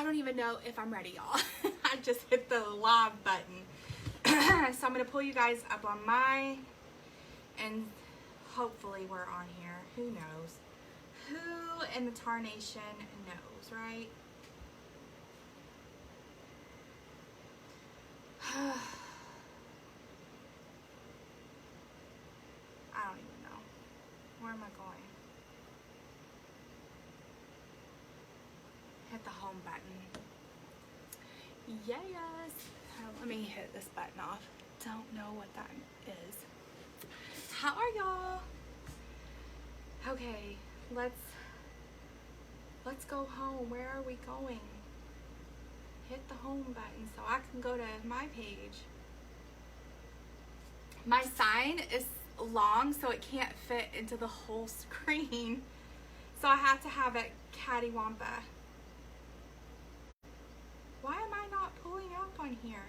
I don't even know if I'm ready, y'all. I just hit the live button. So I'm going to pull you guys up on my, and hopefully we're on here. Who knows? Who in the tarnation knows, right? I don't even know. Where am I going? Hit the home button. Yes. Let me hit this button off. Don't know what that is. How are y'all? Okay, let's go home. Where are we going? Hit the home button so I can go to my page. My sign is long, so it can't fit into the whole screen. So I have to have it cattywampus. Why am I not pulling up on here?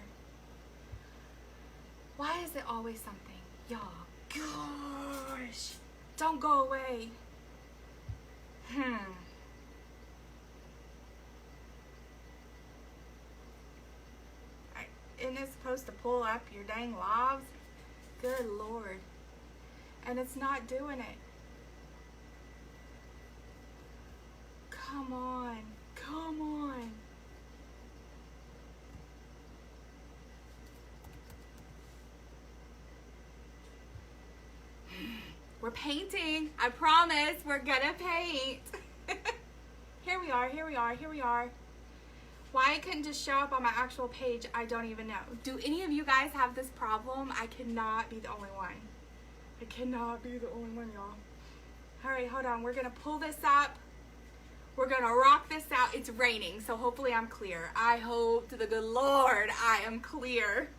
Why is it always something? Y'all, gosh. Don't go away. Isn't it supposed to pull up your dang lives? Good Lord. And it's not doing it. Come on. Come on. We're painting. I promise we're gonna paint. Here we are, here we are, here we are. Why it couldn't just show up on my actual page, I don't even know. Do any of you guys have this problem? I cannot be the only one. I cannot be the only one, y'all. All right, hold on. We're gonna pull this up. We're gonna rock this out. It's raining, so hopefully I'm clear. I hope to the good Lord I am clear.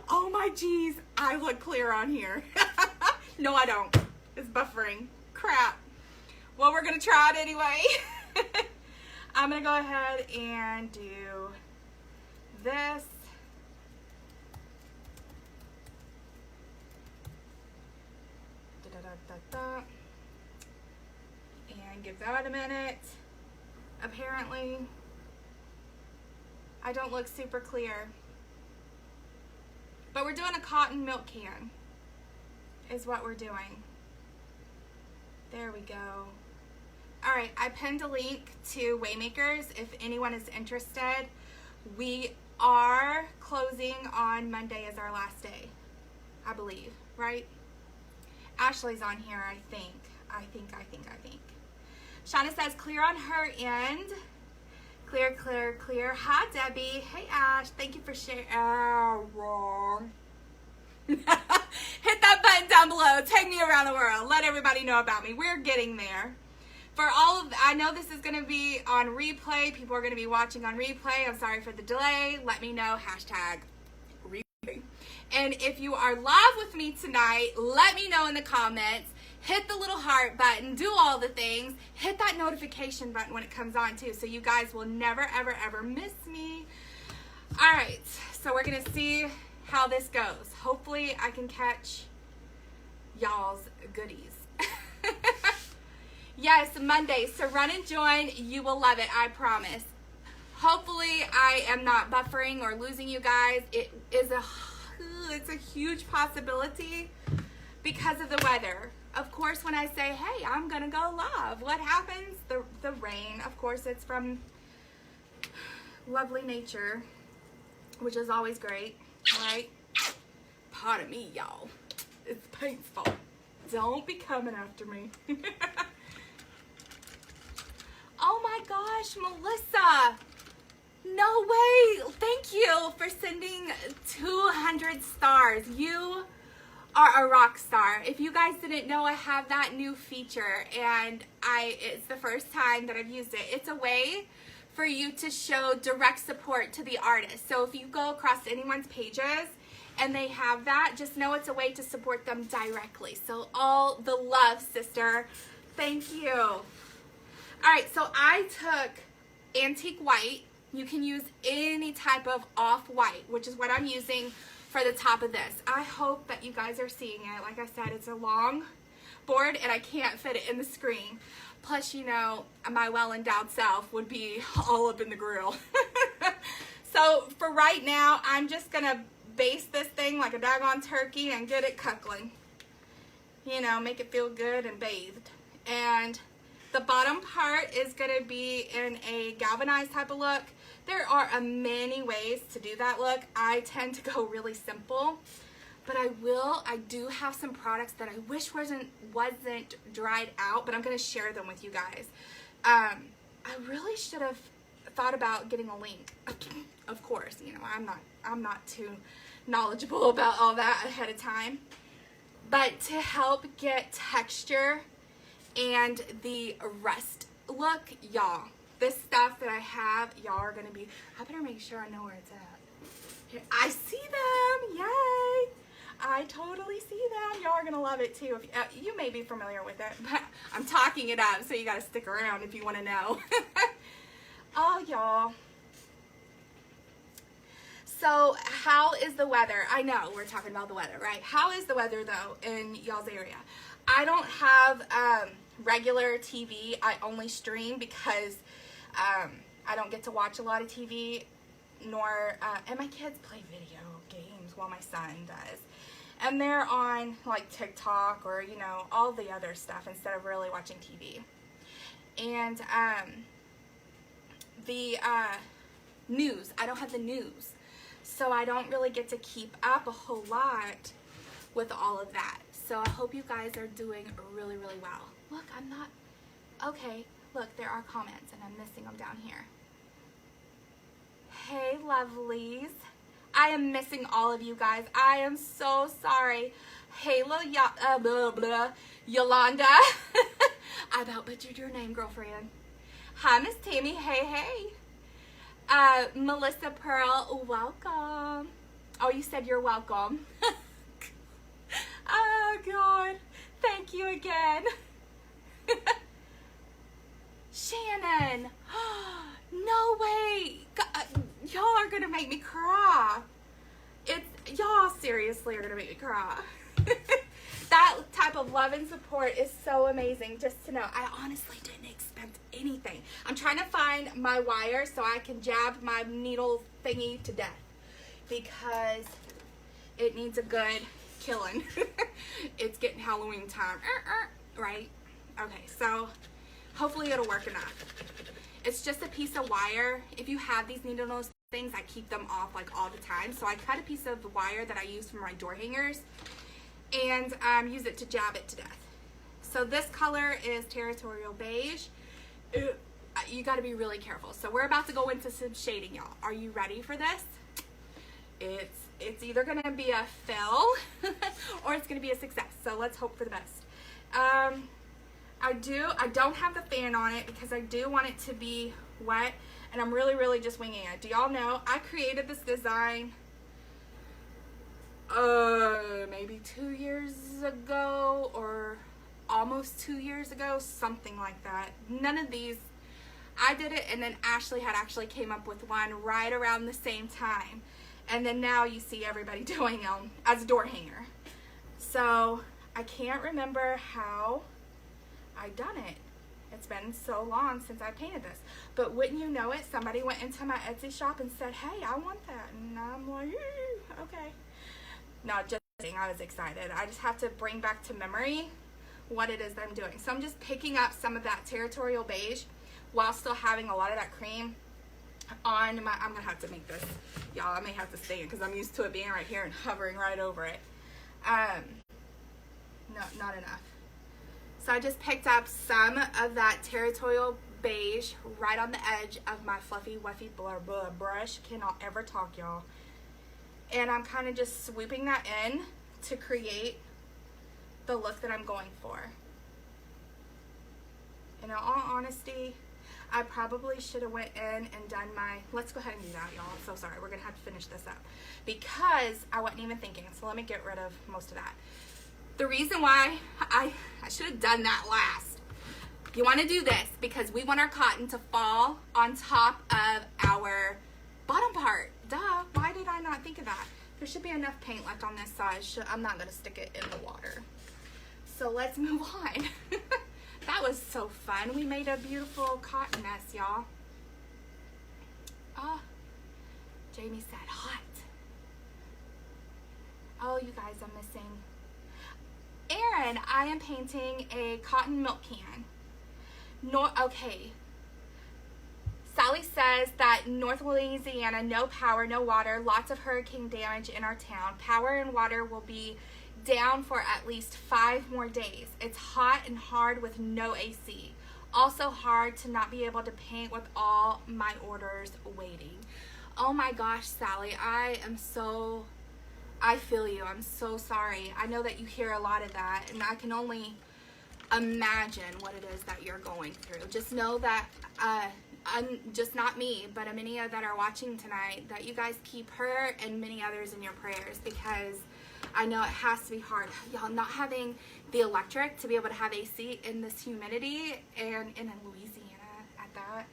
Oh my geez, I look clear on here. No, I don't. It's buffering. Crap. Well, we're gonna try it anyway. I'm gonna go ahead and do this. And give that a minute. Apparently, I don't look super clear. But we're doing a cotton milk can, is what we're doing. There we go. All right, I pinned a link to Waymakers if anyone is interested. We are closing on Monday as our last day, I believe, right? Ashley's on here, I think. Shauna says clear on her end. Clear, clear, clear. Hi, Debbie. Hey, Ash. Thank you for sharing. Oh, wrong. Hit that button down below. Take me around the world. Let everybody know about me. We're getting there. For all of, I know this is going to be on replay. People are going to be watching on replay. I'm sorry for the delay. Let me know. Hashtag replay. And if you are live with me tonight, let me know in the comments. Hit the little heart button. Do all the things. Hit that notification button when it comes on too, so you guys will never, ever, ever miss me. All right. So we're going to see how this goes. Hopefully I can catch y'all's goodies. Yes, Monday. So run and join. You will love it. I promise. Hopefully I am not buffering or losing you guys. It's a huge possibility because of the weather. Of course, when I say, hey, I'm going to go live, what happens? The rain. Of course, it's from lovely nature, which is always great, right? Pardon me, y'all. It's paint's fault. Don't be coming after me. Oh my gosh, Melissa. No way. Thank you for sending 200 stars. You are a rock star. If you guys didn't know, I have that new feature, and it's the first time that I've used it. It's a way for you to show direct support to the artist. So if you go across anyone's pages and they have that, just know it's a way to support them directly. So all the love, sister. Thank you. All right, so I took antique white. You can use any type of off-white, which is what I'm using for the top of this. I hope that you guys are seeing it. Like I said, it's a long board and I can't fit it in the screen. Plus, you know, my well-endowed self would be all up in the grill. So for right now, I'm just gonna baste this thing like a daggone turkey and get it cuckling. You know, make it feel good and bathed. And the bottom part is gonna be in a galvanized type of look. There are many ways to do that look. I tend to go really simple, but I do have some products that I wish wasn't dried out, but I'm gonna share them with you guys. I really should have thought about getting a link. Of course, you know, I'm not too knowledgeable about all that ahead of time. But to help get texture and the rust look, y'all, this stuff that I have, y'all are gonna be, I better make sure I know where it's at. Here, I see them, yay! I totally see them. Y'all are gonna love it too. If, you may be familiar with it, but I'm talking it up, so you gotta stick around if you wanna know. Oh, y'all. So how is the weather? I know we're talking about the weather, right? How is the weather though in y'all's area? I don't have regular TV. I only stream because I don't get to watch a lot of TV, nor and my kids play video games while my son does, and they're on like TikTok or, you know, all the other stuff instead of really watching TV. And the news, I don't have the news. So I don't really get to keep up a whole lot with all of that. So I hope you guys are doing really, really well. Look, I'm not, okay, look, there are comments and I'm missing them down here. Hey, lovelies. I am missing all of you guys. I am so sorry. Hayla, Yolanda. I about butchered your name, girlfriend. Hi, Miss Tammy. Hey, hey. Melissa Pearl, welcome. Oh, you said you're welcome. Oh, God. Thank you again. Shannon. No way. Y'all are going to make me cry. Y'all seriously are going to make me cry. That type of love and support is so amazing. Just to know, I honestly didn't expect anything. I'm trying to find my wire so I can jab my needle thingy to death because it needs a good killing. It's getting Halloween time, right? Okay, so hopefully it'll work enough. It's just a piece of wire. If you have these needle nose things, I keep them off like all the time. So I cut a piece of wire that I use for my door hangers and use it to jab it to death. So this color is Territorial Beige. You got to be really careful. So we're about to go into some shading, y'all. Are you ready for this? It's either going to be a fail or it's going to be a success. So let's hope for the best. I don't have the fan on it because I do want it to be wet, and I'm really just winging it. Do y'all know I created this design maybe 2 years ago or almost 2 years ago, something like that. None of these, I did it, and then Ashley had actually came up with one right around the same time, and then now you see everybody doing them as a door hanger. So I can't remember how I done it. It's been so long since I painted this, but wouldn't you know it, somebody went into my Etsy shop and said, hey, I want that, and I'm like, okay. No, just kidding. I was excited. I just have to bring back to memory what it is that I'm doing. So I'm just picking up some of that Territorial Beige while still having a lot of that cream on my, I'm gonna have to make this, y'all, I may have to stay in because I'm used to it being right here and hovering right over it. No, not enough. So I just picked up some of that Territorial Beige right on the edge of my fluffy, wuffy brush. Cannot ever talk, y'all. And I'm kind of just swooping that in to create the look that I'm going for. In all honesty, I probably should have went in and done my, let's go ahead and do that, y'all. I'm so sorry. We're going to have to finish this up because I wasn't even thinking. So let me get rid of most of that. The reason why I should have done that last. You want to do this because we want our cotton to fall on top of our bottom part. Duh, why did I not think of that? There should be enough paint left on this side. I'm not going to stick it in the water. So let's move on. that was so fun. We made a beautiful cotton nest, y'all. Oh, Jamie said hot. Oh, you guys, I'm missing. Erin, I am painting a cotton milk can. Okay. Sally says that North Louisiana, no power, no water, lots of hurricane damage in our town. Power and water will be down for at least 5 more days. It's hot and hard with no AC. Also hard to not be able to paint with all my orders waiting. Oh my gosh, Sally, I feel you. I'm so sorry. I know that you hear a lot of that, and I can only imagine what it is that you're going through. Just know that I'm just not me, but many that are watching tonight, that you guys keep her and many others in your prayers, because I know it has to be hard. Y'all, not having the electric to be able to have AC in this humidity and in Louisiana at that,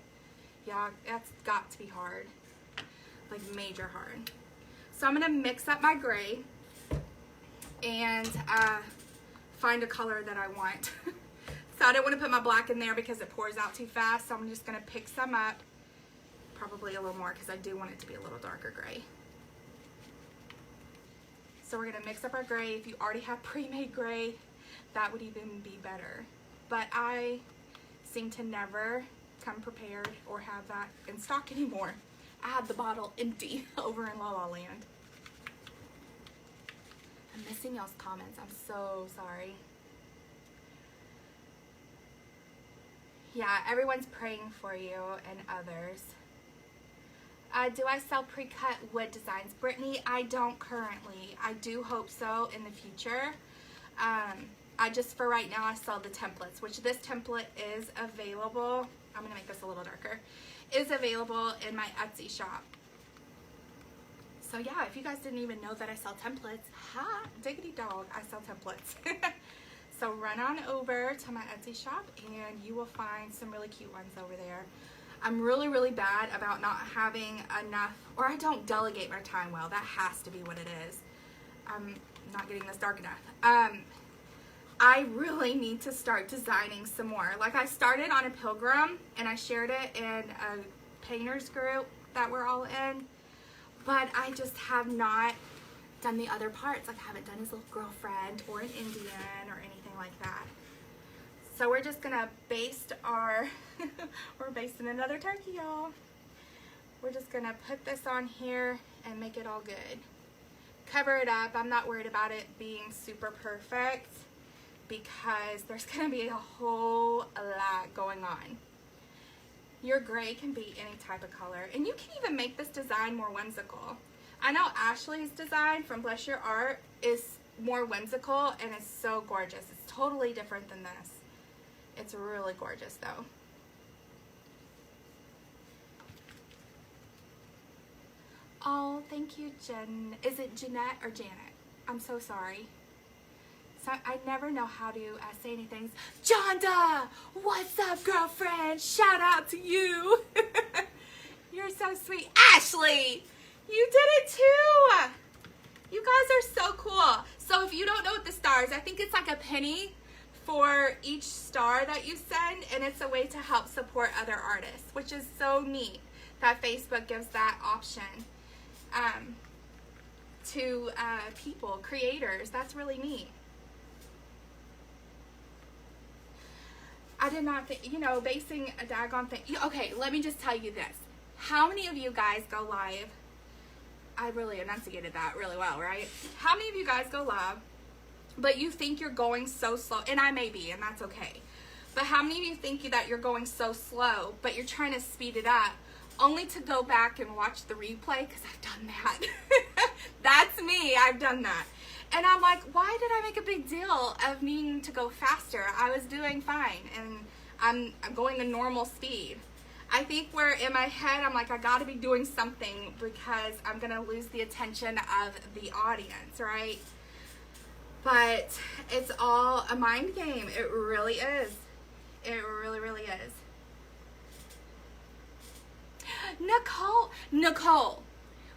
yeah, that's got to be hard. Like major hard. So I'm gonna mix up my gray and find a color that I want. So I don't want to put my black in there because it pours out too fast. So I'm just gonna pick some up, probably a little more because I do want it to be a little darker gray. So we're gonna mix up our gray. If you already have pre-made gray, that would even be better. But I seem to never come prepared or have that in stock anymore. I have the bottle empty over in La La Land. I'm missing y'all's comments. I'm so sorry. Yeah, everyone's praying for you and others. Do I sell pre-cut wood designs? Brittany, I don't currently. I do hope so in the future. I just, for right now, I sell the templates, which this template is available. I'm going to make this a little darker. Is available in my Etsy shop. So yeah, if you guys didn't even know that I sell templates, ha, diggity dog, I sell templates. So run on over to my Etsy shop and you will find some really cute ones over there. I'm really, really bad about not having enough, or I don't delegate my time well. That has to be what it is. I'm not getting this dark enough. I really need to start designing some more. Like I started on a Pilgrim and I shared it in a painters group that we're all in, but I just have not done the other parts. Like I haven't done his little girlfriend or an Indian or anything like that. So we're just gonna baste our, we're basting another turkey, y'all. We're just gonna put this on here and make it all good. Cover it up. I'm not worried about it being super perfect because there's gonna be a whole lot going on. Your gray can be any type of color, and you can even make this design more whimsical. I know Ashley's design from Bless Your Art is more whimsical and it's so gorgeous. It's totally different than this. It's really gorgeous though. Oh, thank you, Jen. Is it Jeanette or Janet? I'm so sorry. So I never know how to say anything. Jonda, what's up, girlfriend? Shout out to you. You're so sweet. Ashley, you did it too. You guys are so cool. So if you don't know what the stars, I think it's like a penny for each star that you send, and it's a way to help support other artists, which is so neat that Facebook gives that option to people, creators. That's really neat. I did not think, you know, basing a daggone thing. Okay, let me just tell you this. How many of you guys go live? I really enunciated that really well, right? How many of you guys go live, but you think you're going so slow? And I may be, and that's okay. But how many of you think that you're going so slow, but you're trying to speed it up, only to go back and watch the replay? Because I've done that. That's me. I've done that. And I'm like, why did I make a big deal of needing to go faster? I was doing fine, and I'm going a normal speed. I think where in my head, I'm like, I gotta be doing something because I'm gonna lose the attention of the audience, right? But it's all a mind game. It really is. It really, really is. Nicole,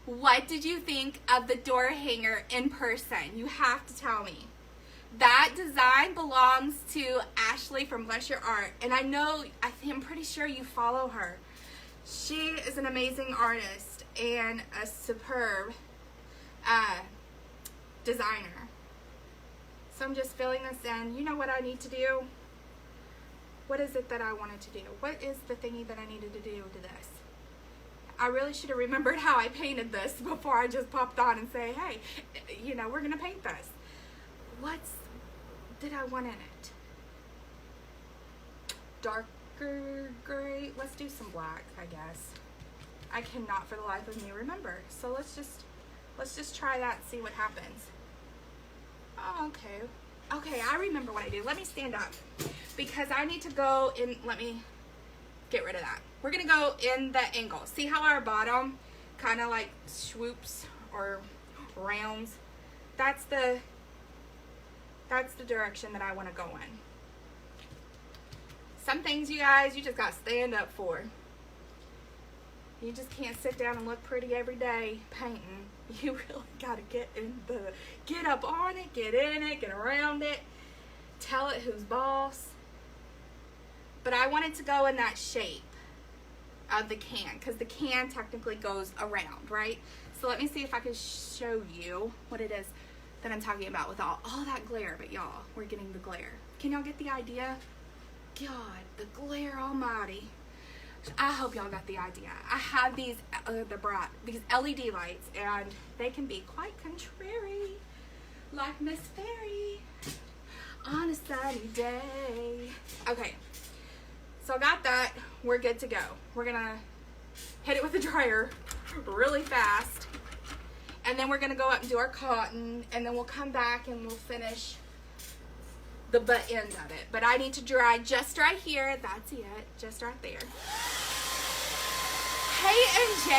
what did you think of the door hanger in person? You have to tell me. That design belongs to Ashley from Bless Your Art. And I'm pretty sure you follow her. She is an amazing artist and a superb designer. So I'm just filling this in. You know what I need to do? What is it that I wanted to do? What is the thingy that I needed to do to this? I really should have remembered how I painted this before I just popped on and say, hey, you know, we're going to paint this. What did I want in it? Darker gray. Let's do some black, I guess. I cannot for the life of me remember. So let's just try that and see what happens. Oh, okay. Okay, I remember what I do. Let me stand up because I need to go in. Let me get rid of that. We're going to go in the angle. See how our bottom kind of like swoops or rounds? That's the direction that I want to go in. Some things, you guys, you just got to stand up for. You just can't sit down and look pretty every day painting. You really got to get up on it, get in it, get around it, tell it who's boss. But I wanted to go in that shape of the can because the can technically goes around, right? So let me see if I can show you what it is that I'm talking about with all that glare. But y'all, we're getting the glare. Can y'all get the idea? God, the glare almighty. I hope y'all got the idea. I have these LED lights, and they can be quite contrary, like Miss Fairy on a sunny day. Okay, so I got that. We're good to go. We're gonna hit it with the dryer really fast, and then we're gonna go up and do our cotton, and then we'll come back and we'll finish the butt end of it. But I need to dry just right here. That's it, just right there. Hey NJ,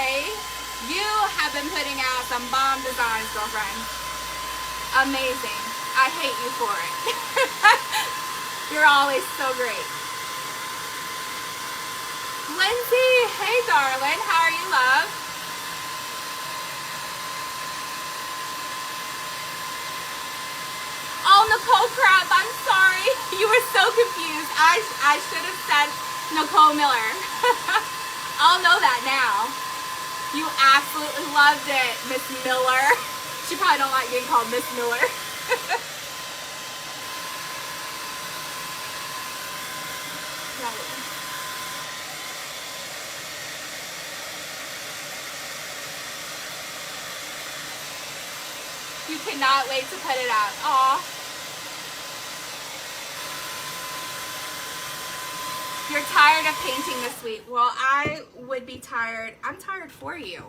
you have been putting out some bomb designs, girlfriend. Amazing. I hate you for it. You're always so great. Lindsay, hey darling, how are you, love? Oh, Nicole Crab, I'm sorry. You were so confused. I should have said Nicole Miller. I'll know that now. You absolutely loved it, Miss Miller. She probably don't like being called Miss Miller. You cannot wait to put it out. Aw. You're tired of painting this week. Well, I would be tired. I'm tired for you.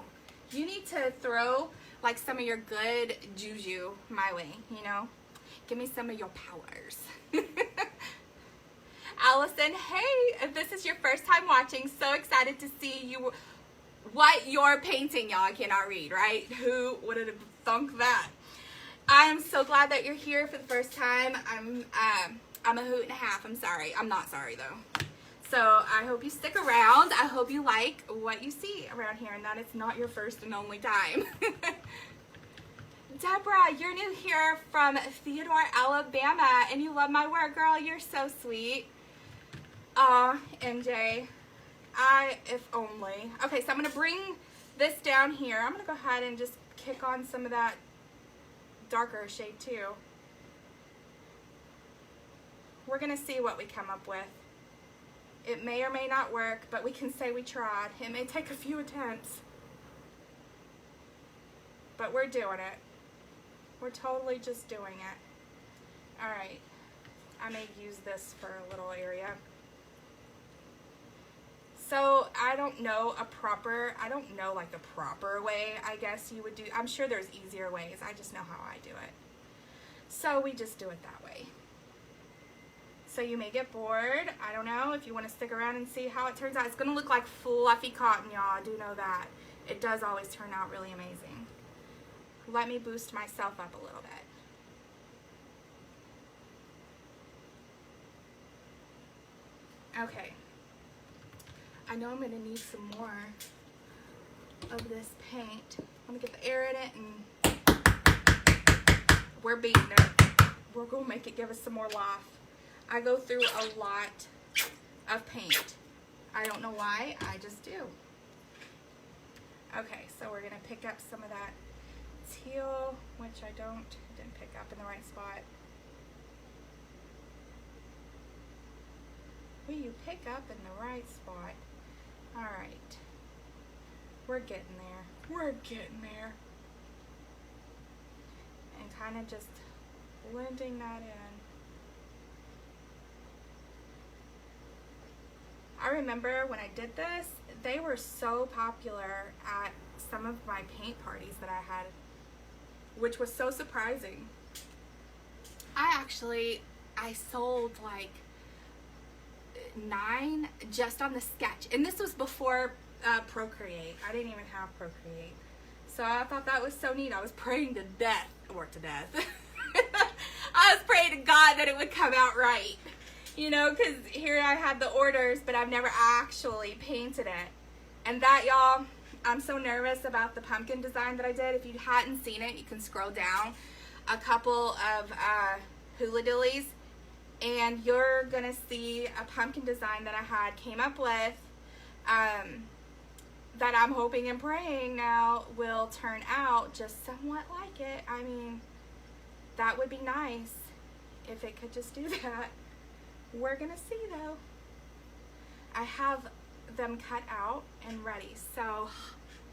You need to throw like some of your good juju my way, you know? Give me some of your powers. Allison, hey, if this is your first time watching, so excited to see you, what you're painting, y'all. I cannot read, right? Who would have thunk that? I am so glad that you're here for the first time. I'm a hoot and a half. I'm sorry. I'm not sorry though. So I hope you stick around. I hope you like what you see around here and that it's not your first and only time. Deborah, you're new here from Theodore, Alabama, and you love my work, girl. You're so sweet. Aw, NJ. If only. Okay, so I'm going to bring this down here. I'm going to go ahead and just kick on some of that darker shade too. We're going to see what we come up with. It may or may not work, but we can say we tried. It may take a few attempts, but we're doing it. We're totally just doing it. All right, I may use this for a little area. So I don't know like the proper way, I guess you would do. I'm sure there's easier ways. I just know how I do it. So we just do it that way. So you may get bored. I don't know if you want to stick around and see how it turns out. It's going to look like fluffy cotton, y'all. I do know that. It does always turn out really amazing. Let me boost myself up a little bit. Okay. I know I'm going to need some more of this paint. Let me get the air in it and we're beating it. we're going to make it give us some more life. I go through a lot of paint. I don't know why, I just do. Okay, so we're going to pick up some of that teal, which I didn't pick up in the right spot. Will you pick up in the right spot? All right. We're getting there. We're getting there. And kind of just blending that in. I remember when I did this, they were so popular at some of my paint parties that I had, which was so surprising. I sold like 9 just on the sketch, and this was before Procreate. I didn't even have Procreate, so I thought that was so neat. I was praying to death. I was praying to God that it would come out right, you know, because here I had the orders, but I've never actually painted it. And that, y'all, I'm so nervous about the pumpkin design that I did. If you hadn't seen it, you can scroll down a couple of hula dillies, and you're gonna see a pumpkin design that I came up with, that I'm hoping and praying now will turn out just somewhat like it. I mean, that would be nice if it could just do that. We're gonna see though. I have them cut out and ready, so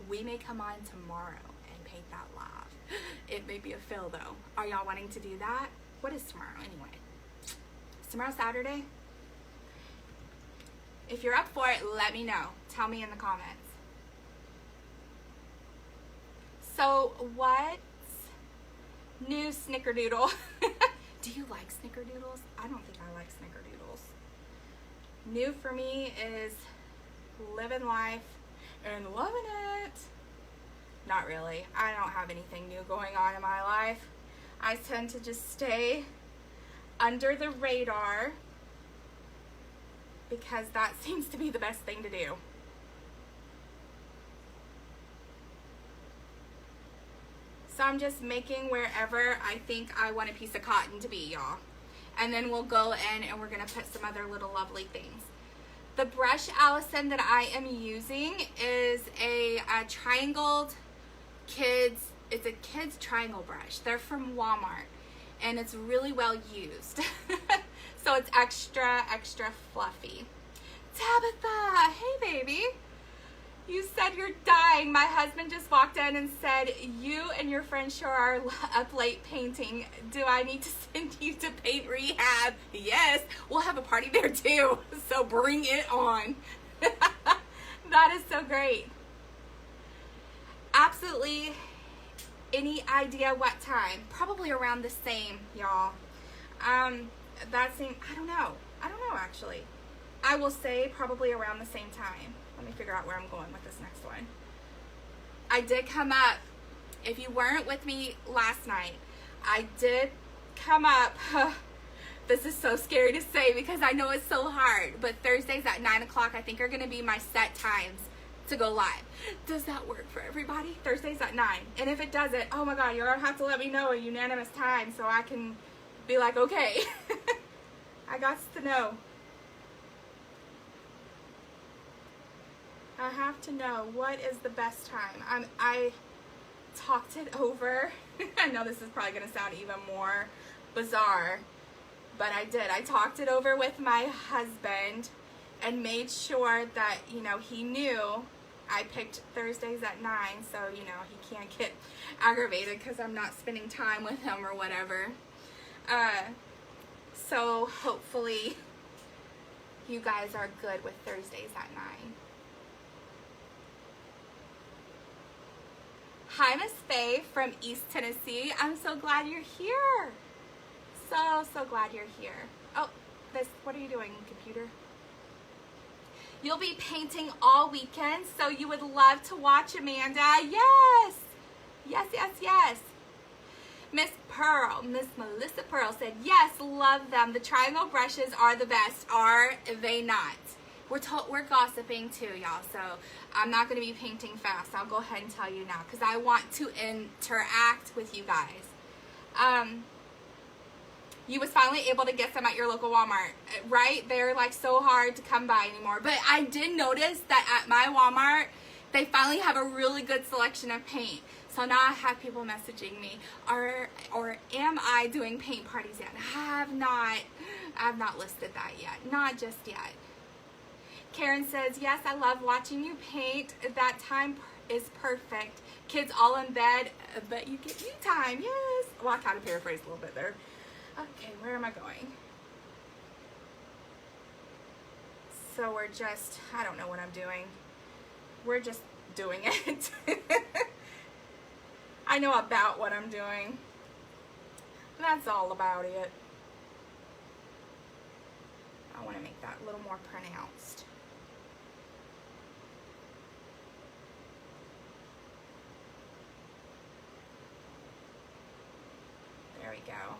we may come on tomorrow and paint that live. It may be a fill though. Are y'all wanting to do that? What is tomorrow anyway? Is tomorrow Saturday? If you're up for it, let me know. Tell me in the comments. So what's new, Snickerdoodle? Do you like Snickerdoodles? I don't think I like Snickerdoodles. New for me is living life and loving it. Not really. I don't have anything new going on in my life. I tend to just stay under the radar because that seems to be the best thing to do. So I'm just making wherever I think I want a piece of cotton to be, y'all. And then we'll go in and we're gonna put some other little lovely things. The brush, Allison, that I am using is a triangled kids, it's a kids triangle brush. They're from Walmart and it's really well used. So it's extra, extra fluffy. Tabitha, hey baby. You said you're dying. My husband just walked in and said, you and your friend sure are up late painting. Do I need to send you to paint rehab? Yes, we'll have a party there too. So bring it on. That is so great. Absolutely. Any idea what time? Probably around the same, y'all. That seems, I don't know actually. I will say probably around the same time. Let me figure out where I'm going with this next one. I did come up, if you weren't with me last night, I did come up, this is so scary to say because I know it's so hard, but Thursdays at 9 o'clock I think are going to be my set times to go live. Does that work for everybody? Thursdays at 9. And if it doesn't, oh my God, you're going to have to let me know a unanimous time so I can be like, okay. I got to know. I have to know what is the best time. I talked it over. I know this is probably going to sound even more bizarre, but I did. I talked it over with my husband and made sure that, you know, he knew I picked Thursdays at 9, so, you know, he can't get aggravated because I'm not spending time with him or whatever. So hopefully you guys are good with Thursdays at 9. Hi, Miss Faye from East Tennessee. I'm so glad you're here. So glad you're here. Oh, what are you doing, computer? You'll be painting all weekend, so you would love to watch, Amanda. Yes. Yes, yes, yes. Miss Pearl, Miss Melissa Pearl said, yes, love them. The triangle brushes are the best, are they not? We're gossiping too, y'all, so I'm not going to be painting fast. I'll go ahead and tell you now because I want to interact with you guys. You was finally able to get some at your local Walmart, right? They're like so hard to come by anymore. But I did notice that at my Walmart, they finally have a really good selection of paint. So now I have people messaging me, or am I doing paint parties yet? I have not listed that yet, not just yet. Karen says, yes, I love watching you paint. That time is perfect. Kids all in bed, but you get you time, yes. Well, I kind of paraphrased a little bit there. Okay, where am I going? So we're just, I don't know what I'm doing. We're just doing it. I know about what I'm doing. That's all about it. I want to make that a little more pronounced. There we go.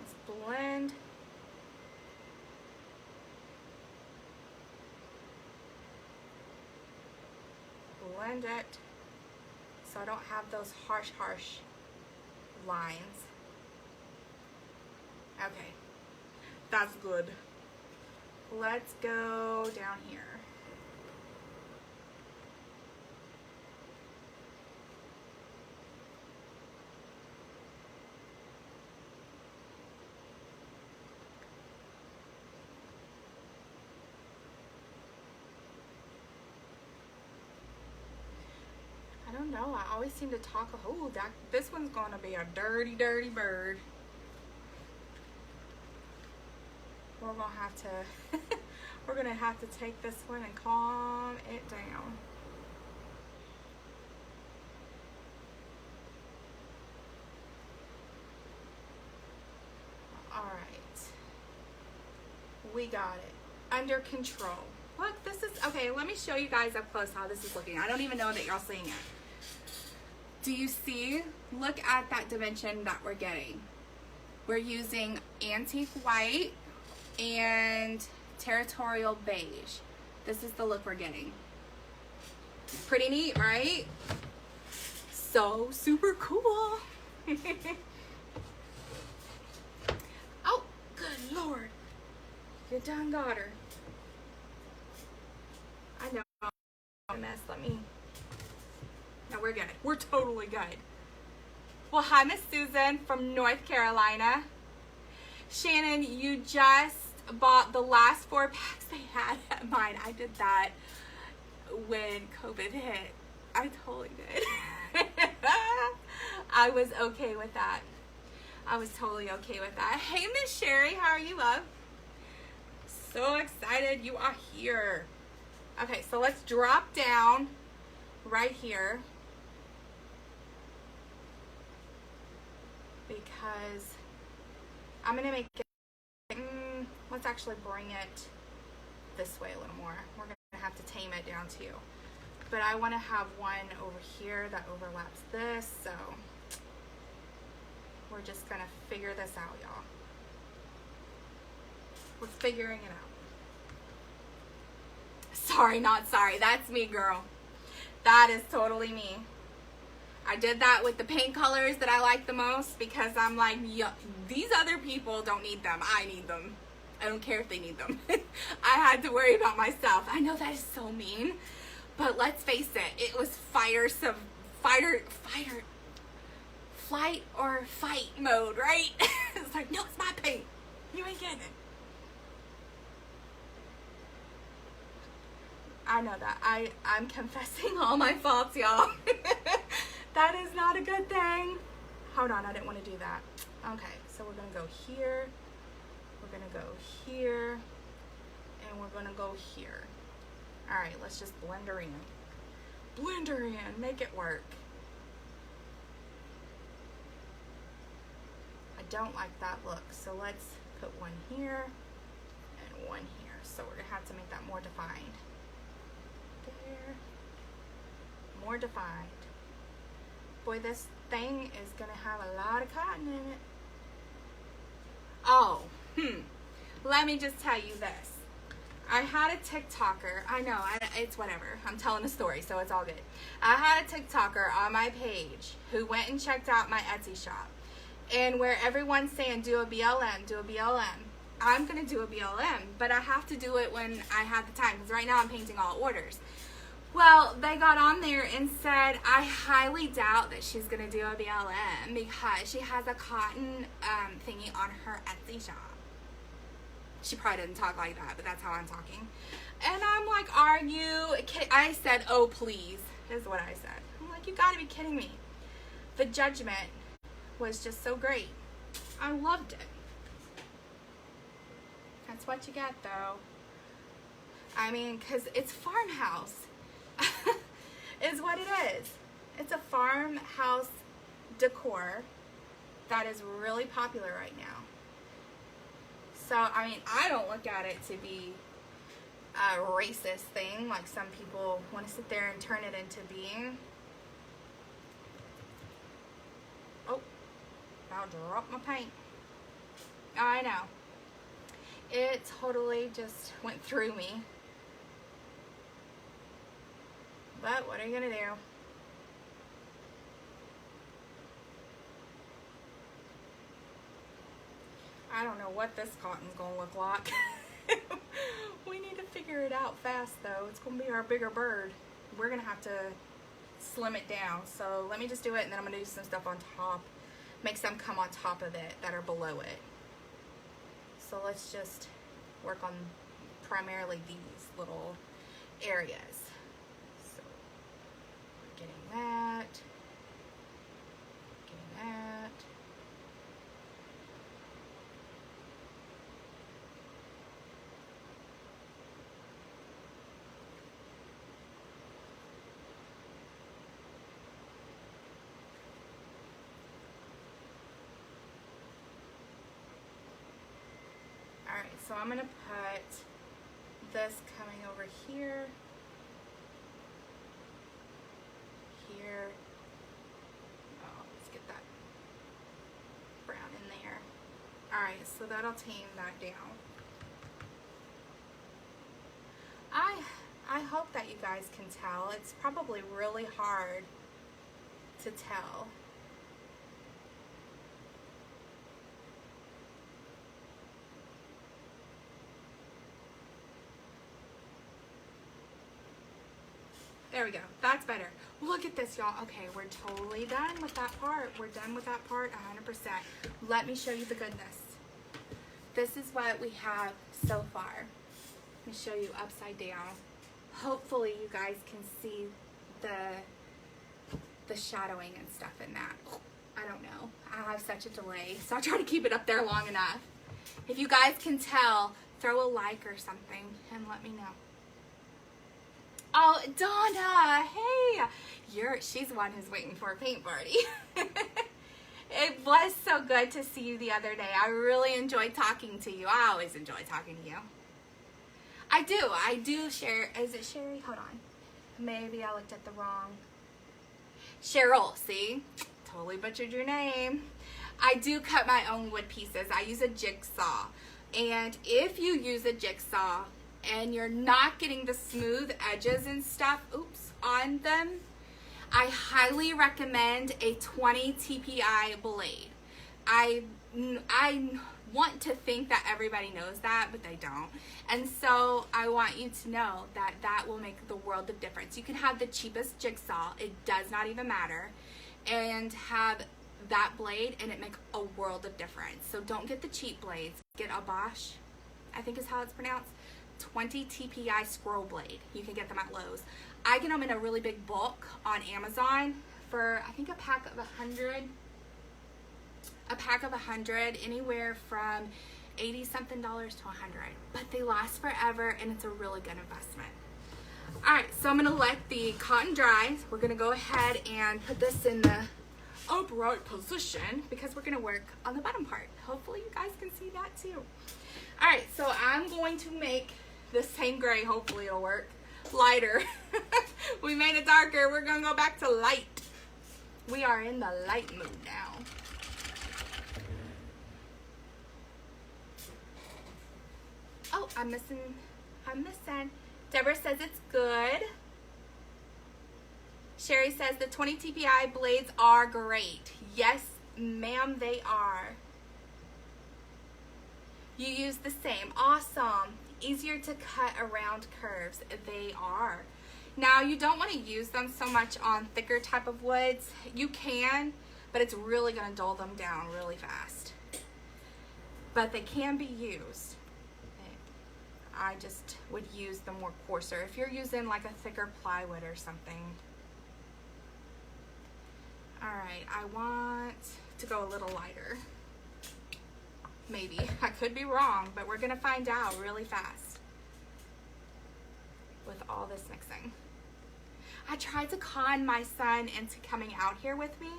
Let's blend. Blend it so I don't have those harsh lines. Okay, that's good. Let's go down here. I don't know, I always seem to talk, oh, this one's gonna be a dirty, dirty bird. We're gonna have to take this one and calm it down. All right, we got it under control. Look, this is, okay, let me show you guys up close how this is looking. I don't even know that y'all seeing it. Do you see? Look at that dimension that we're getting. We're using antique white and territorial beige. This is the look we're getting. Pretty neat, right? So super cool. Oh, good Lord. You done got her. I know. A mess. Let me. No, we're good. We're totally good. Well, hi, Miss Susan from North Carolina. Shannon, you just bought the last 4 packs they had at mine. I did that when COVID hit. I totally did. I was okay with that. I was totally okay with that. Hey, Miss Sherry, how are you, love? So excited you are here. Okay, so let's drop down right here because I'm gonna make it, let's actually bring it this way a little more. We're gonna have to tame it down too. But I wanna have one over here that overlaps this, so we're just gonna figure this out, y'all. We're figuring it out. Sorry, not sorry. That's me, girl. That is totally me. I did that with the paint colors that I like the most because I'm like, yeah, these other people don't need them. I need them. I don't care if they need them. I had to worry about myself. I know that is so mean, but let's face it. It was flight or fight mode, right? It's like, no, it's my paint. You ain't getting it. I know that. I'm confessing all my faults, y'all. That is not a good thing. Hold on, I didn't want to do that. Okay, so we're going to go here. We're going to go here. And we're going to go here. All right, let's just blend her in. Blend her in. Make it work. I don't like that look. So let's put one here and one here. So we're going to have to make that more defined. There. More defined. Boy, this thing is gonna have a lot of cotton in it. Oh, let me just tell you this. I had a TikToker. I know, it's whatever. I'm telling a story, so it's all good. I had a TikToker on my page who went and checked out my Etsy shop. And where everyone's saying do a BLM, do a BLM, I'm going to do a BLM, but I have to do it when I have the time, because right now I'm painting all orders. Well, they got on there and said, I highly doubt that she's going to do a BLM because she has a cotton thingy on her Etsy shop. She probably didn't talk like that, but that's how I'm talking. And I'm like, are you kidding? I said, oh, please, is what I said. I'm like, you got to be kidding me. The judgment was just so great. I loved it. That's what you get, though. I mean, because it's farmhouse. Is what it is. It's a farmhouse decor that is really popular right now. So, I mean, I don't look at it to be a racist thing like some people want to sit there and turn it into being. Oh, I'll drop my paint. I know. It totally just went through me. But what are you gonna do? I don't know what this cotton's gonna look like. We need to figure it out fast though. It's gonna be our bigger bird. We're gonna have to slim it down. So let me just do it, and then I'm gonna do some stuff on top. Make some come on top of it that are below it. So let's just work on primarily these little areas. Getting that. Alright, so I'm going to put this coming over here. Oh, let's get that brown in there. Alright, so that'll tame that down. I hope that you guys can tell. It's probably really hard to tell. There we go. That's better. Look at this, y'all. Okay, we're totally done with that part. We're done with that part 100%. Let me show you the goodness. This is what we have so far. Let me show you upside down. Hopefully you guys can see the shadowing and stuff in that. I don't know. I have such a delay, so I try to keep it up there long enough. If you guys can tell, throw a like or something and let me know. Oh, Donna, hey, she's the one who's waiting for a paint party. It was so good to see you the other day. I really enjoyed talking to you. I always enjoy talking to you. I do, Sherry. Is it Sherry? Hold on. Maybe I looked at the wrong. Cheryl, see? Totally butchered your name. I do cut my own wood pieces. I use a jigsaw. And if you use a jigsaw, and you're not getting the smooth edges and stuff, on them, I highly recommend a 20 TPI blade. I want to think that everybody knows that, but they don't. And so I want you to know that that will make the world of difference. You can have the cheapest jigsaw, it does not even matter, and have that blade and it make a world of difference. So don't get the cheap blades. Get a Bosch, I think is how it's pronounced. 20 TPI scroll blade. You can get them at Lowe's. I get them in a really big bulk on Amazon for I think a pack of 100. A pack of 100, anywhere from $80 something to $100. But they last forever and it's a really good investment. Alright, so I'm gonna let the cotton dry. We're gonna go ahead and put this in the upright position because we're gonna work on the bottom part. Hopefully you guys can see that too. Alright, so I'm going to make the same gray, hopefully it'll work, lighter. We made it darker, we're gonna go back to light. We are in the light mood now. Oh, I'm missing. Deborah says it's good. Sherry says the 20 TPI blades are great. Yes, Ma'am, they are. You use the same. Awesome. Easier to cut around curves. They are. Now, you don't want to use them so much on thicker type of woods. You can, but it's really going to dull them down really fast. But they can be used. I just would use the more coarser. If you're using like a thicker plywood or something. All right, I want to go a little lighter. Maybe. I could be wrong, but we're going to find out really fast with all this mixing. I tried to con my son into coming out here with me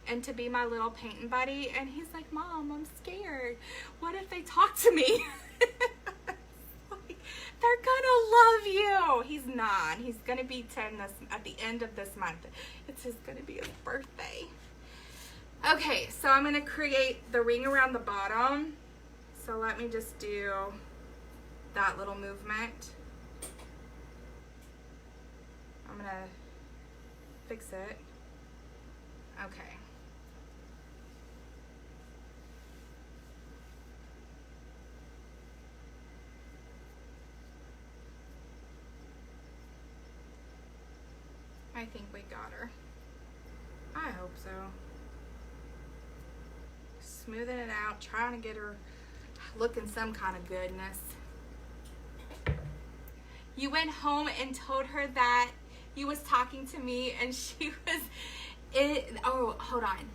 and to be my little painting buddy, and he's like, Mom, I'm scared. What if they talk to me? They're gonna love you. He's 9. He's gonna be 10 at the end of this month. It's just gonna be his birthday. Okay, so I'm gonna create the ring around the bottom. So let me just do that little movement. I'm gonna fix it. Okay. I think we got her. I hope so. Smoothing it out, trying to get her looking some kind of goodness. You went home and told her that you was talking to me, and she was oh, hold on.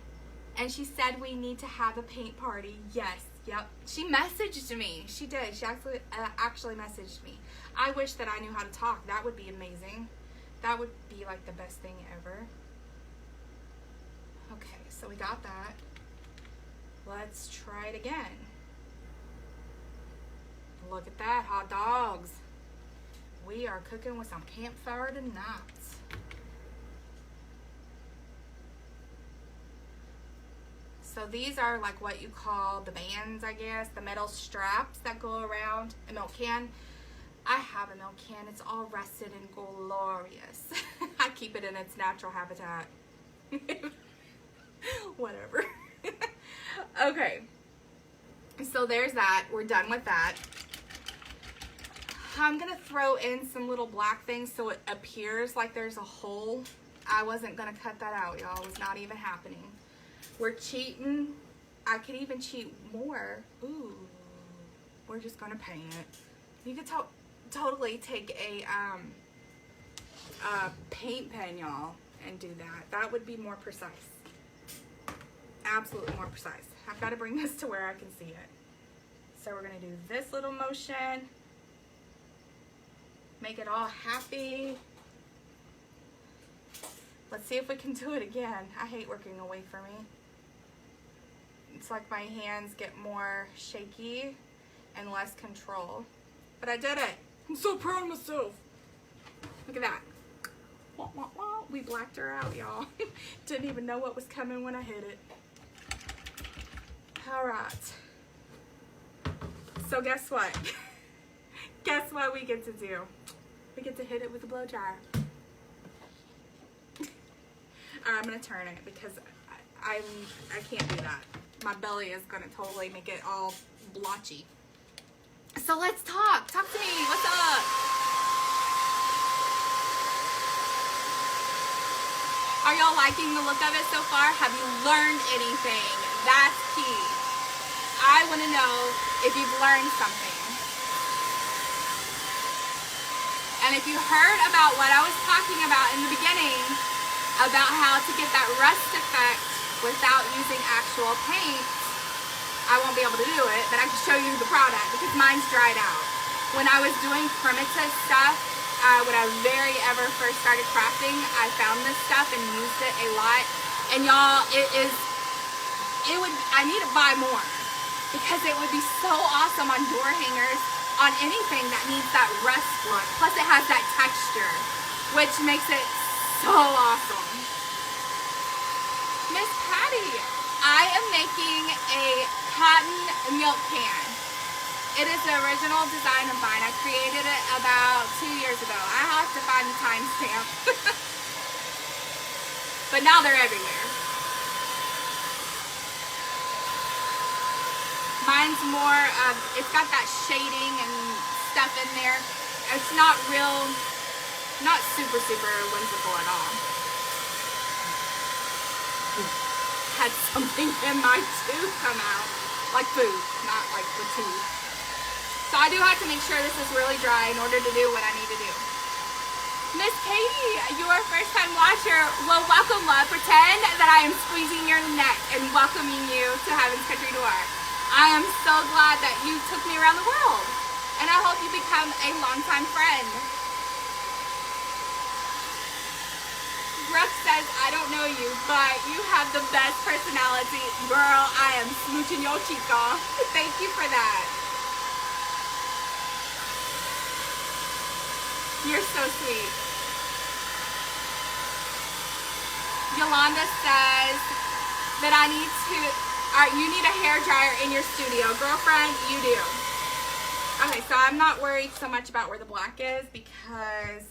And she said we need to have a paint party. Yes, yep. She messaged me. She did. She actually messaged me. I wish that I knew how to talk. That would be amazing. That would be like the best thing ever. Okay, so we got that. Let's try it again. Look at that, hot dogs. We are cooking with some campfire tonight. So these are like what you call the bands, I guess, the metal straps that go around a milk can. I have a milk can. It's all rusted and glorious. I keep it in its natural habitat. Whatever. Okay. So there's that. We're done with that. I'm going to throw in some little black things so it appears like there's a hole. I wasn't going to cut that out, y'all. It was not even happening. We're cheating. I could even cheat more. Ooh. We're just going to paint it. You could totally take a paint pen, y'all, and do that. That would be more precise. Absolutely more precise. I've got to bring this to where I can see it. So we're going to do this little motion. Make it all happy. Let's see if we can do it again. I hate working away from me. It's like my hands get more shaky and less control. But I did it. I'm so proud of myself. Look at that. Wah, wah, wah. We blacked her out, y'all. Didn't even know what was coming when I hit it. All right. So guess what? Guess what we get to do? We get to hit it with a blow dryer. I'm gonna turn it because I can't do that. My belly is gonna totally make it all blotchy. So let's talk. Talk to me. What's up? Are y'all liking the look of it so far? Have you learned anything? That's key. I want to know if you've learned something. And if you heard about what I was talking about in the beginning, about how to get that rust effect without using actual paint, I won't be able to do it, but I can show you the product because mine's dried out. When I was doing primitive stuff, when I very ever first started crafting, I found this stuff and used it a lot. And y'all, I need to buy more because it would be so awesome on door hangers, on anything that needs that rust look. Plus it has that texture, which makes it so awesome. Miss Patty, I am making a cotton milk can. It is the original design of mine. I created it about 2 years ago. I have to find the timestamp. But now they're everywhere. Mine's more of, it's got that shading and stuff in there. It's not real, not super whimsical at all. Had something in my tooth come out, like food, not like the tooth. So I do have to make sure this is really dry in order to do what I need to do. Miss Katie, you are a first time watcher. Well, welcome, love. Pretend that I am squeezing your neck and welcoming you to Heaven's Country Noir. I am so glad that you took me around the world, and I hope you become a longtime friend. Brooke says, I don't know you, but you have the best personality. Girl, I am smooching your chica. Thank you for that. You're so sweet. Yolanda says that I need to, you need a hair dryer in your studio. Girlfriend, you do. Okay, so I'm not worried so much about where the black is because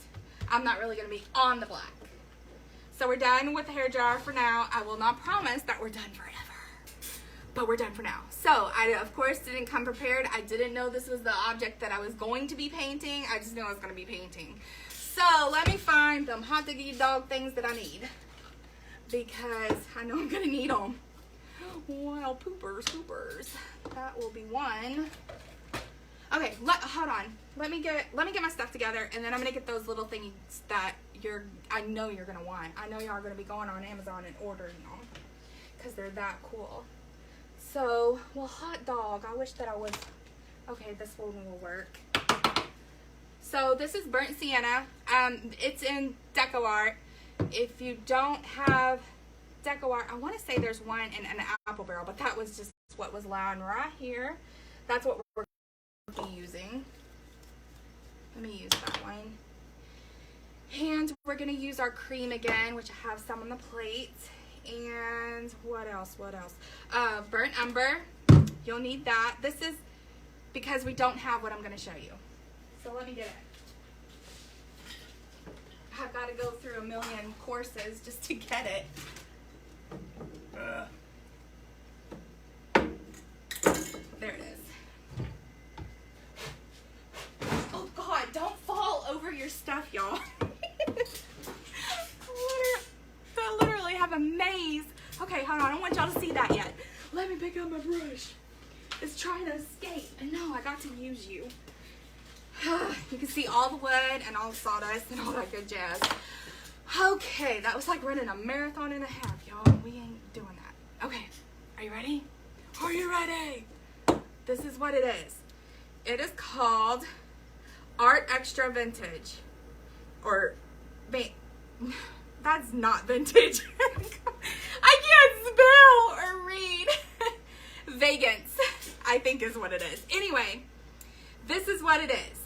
I'm not really going to be on the black. So we're done with the hair dryer for now. I will not promise that we're done forever, but we're done for now. So I, of course, didn't come prepared. I didn't know this was the object that I was going to be painting. I just knew I was going to be painting. So let me find them hot diggity dog things that I need because I know I'm going to need them. Well, poopers. That will be one. Okay, hold on. Let me get my stuff together, and then I'm gonna get those little things that I know you're gonna want. I know y'all are gonna be going on Amazon and ordering them because they're that cool. So, well, hot dog. I wish that I was. Okay, this one will work. So this is burnt sienna. It's in Deco Art. If you don't have Deco Art, I want to say there's one in an apple barrel, but that was just what was lying right here. That's what we're using. Let me use that one. And we're going to use our cream again, which I have some on the plate. And what else? Burnt umber. You'll need that. This is because we don't have what I'm going to show you. So let me get it. I've got to go through a million courses just to get it. There it is. Oh God, don't fall over your stuff, y'all. I literally have a maze. Okay, hold on, I don't want y'all to see that yet. Let me pick up my brush. It's trying to escape. And no, I got to use you. You can see all the wood and all the sawdust and all that good jazz. Okay, that was like running a marathon and a half, y'all. We ain't doing that. Okay, are you ready? Are you ready? This is what it is. It is called Art Extra Vintage. Or, that's not vintage. I can't spell or read. Vagance, I think is what it is. Anyway, this is what it is.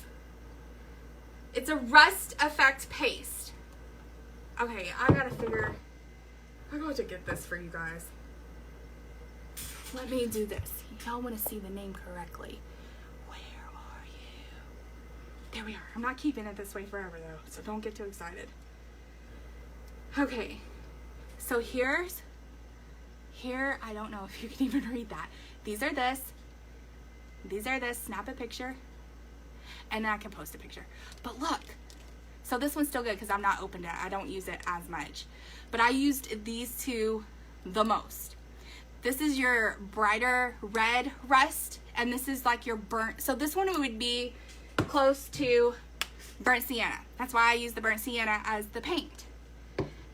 It's a rust effect paste. Okay, I'm going to get this for you guys. Let me do this. Y'all want to see the name correctly. Where are you? There we are. I'm not keeping it this way forever though, so don't get too excited. Okay, so here, I don't know if you can even read that. These are this, snap a picture, and then I can post a picture. But look, so this one's still good because I'm not opened it. I don't use it as much. But I used these two the most. This is your brighter red rust, and this is like your burnt. So this one would be close to burnt sienna. That's why I use the burnt sienna as the paint.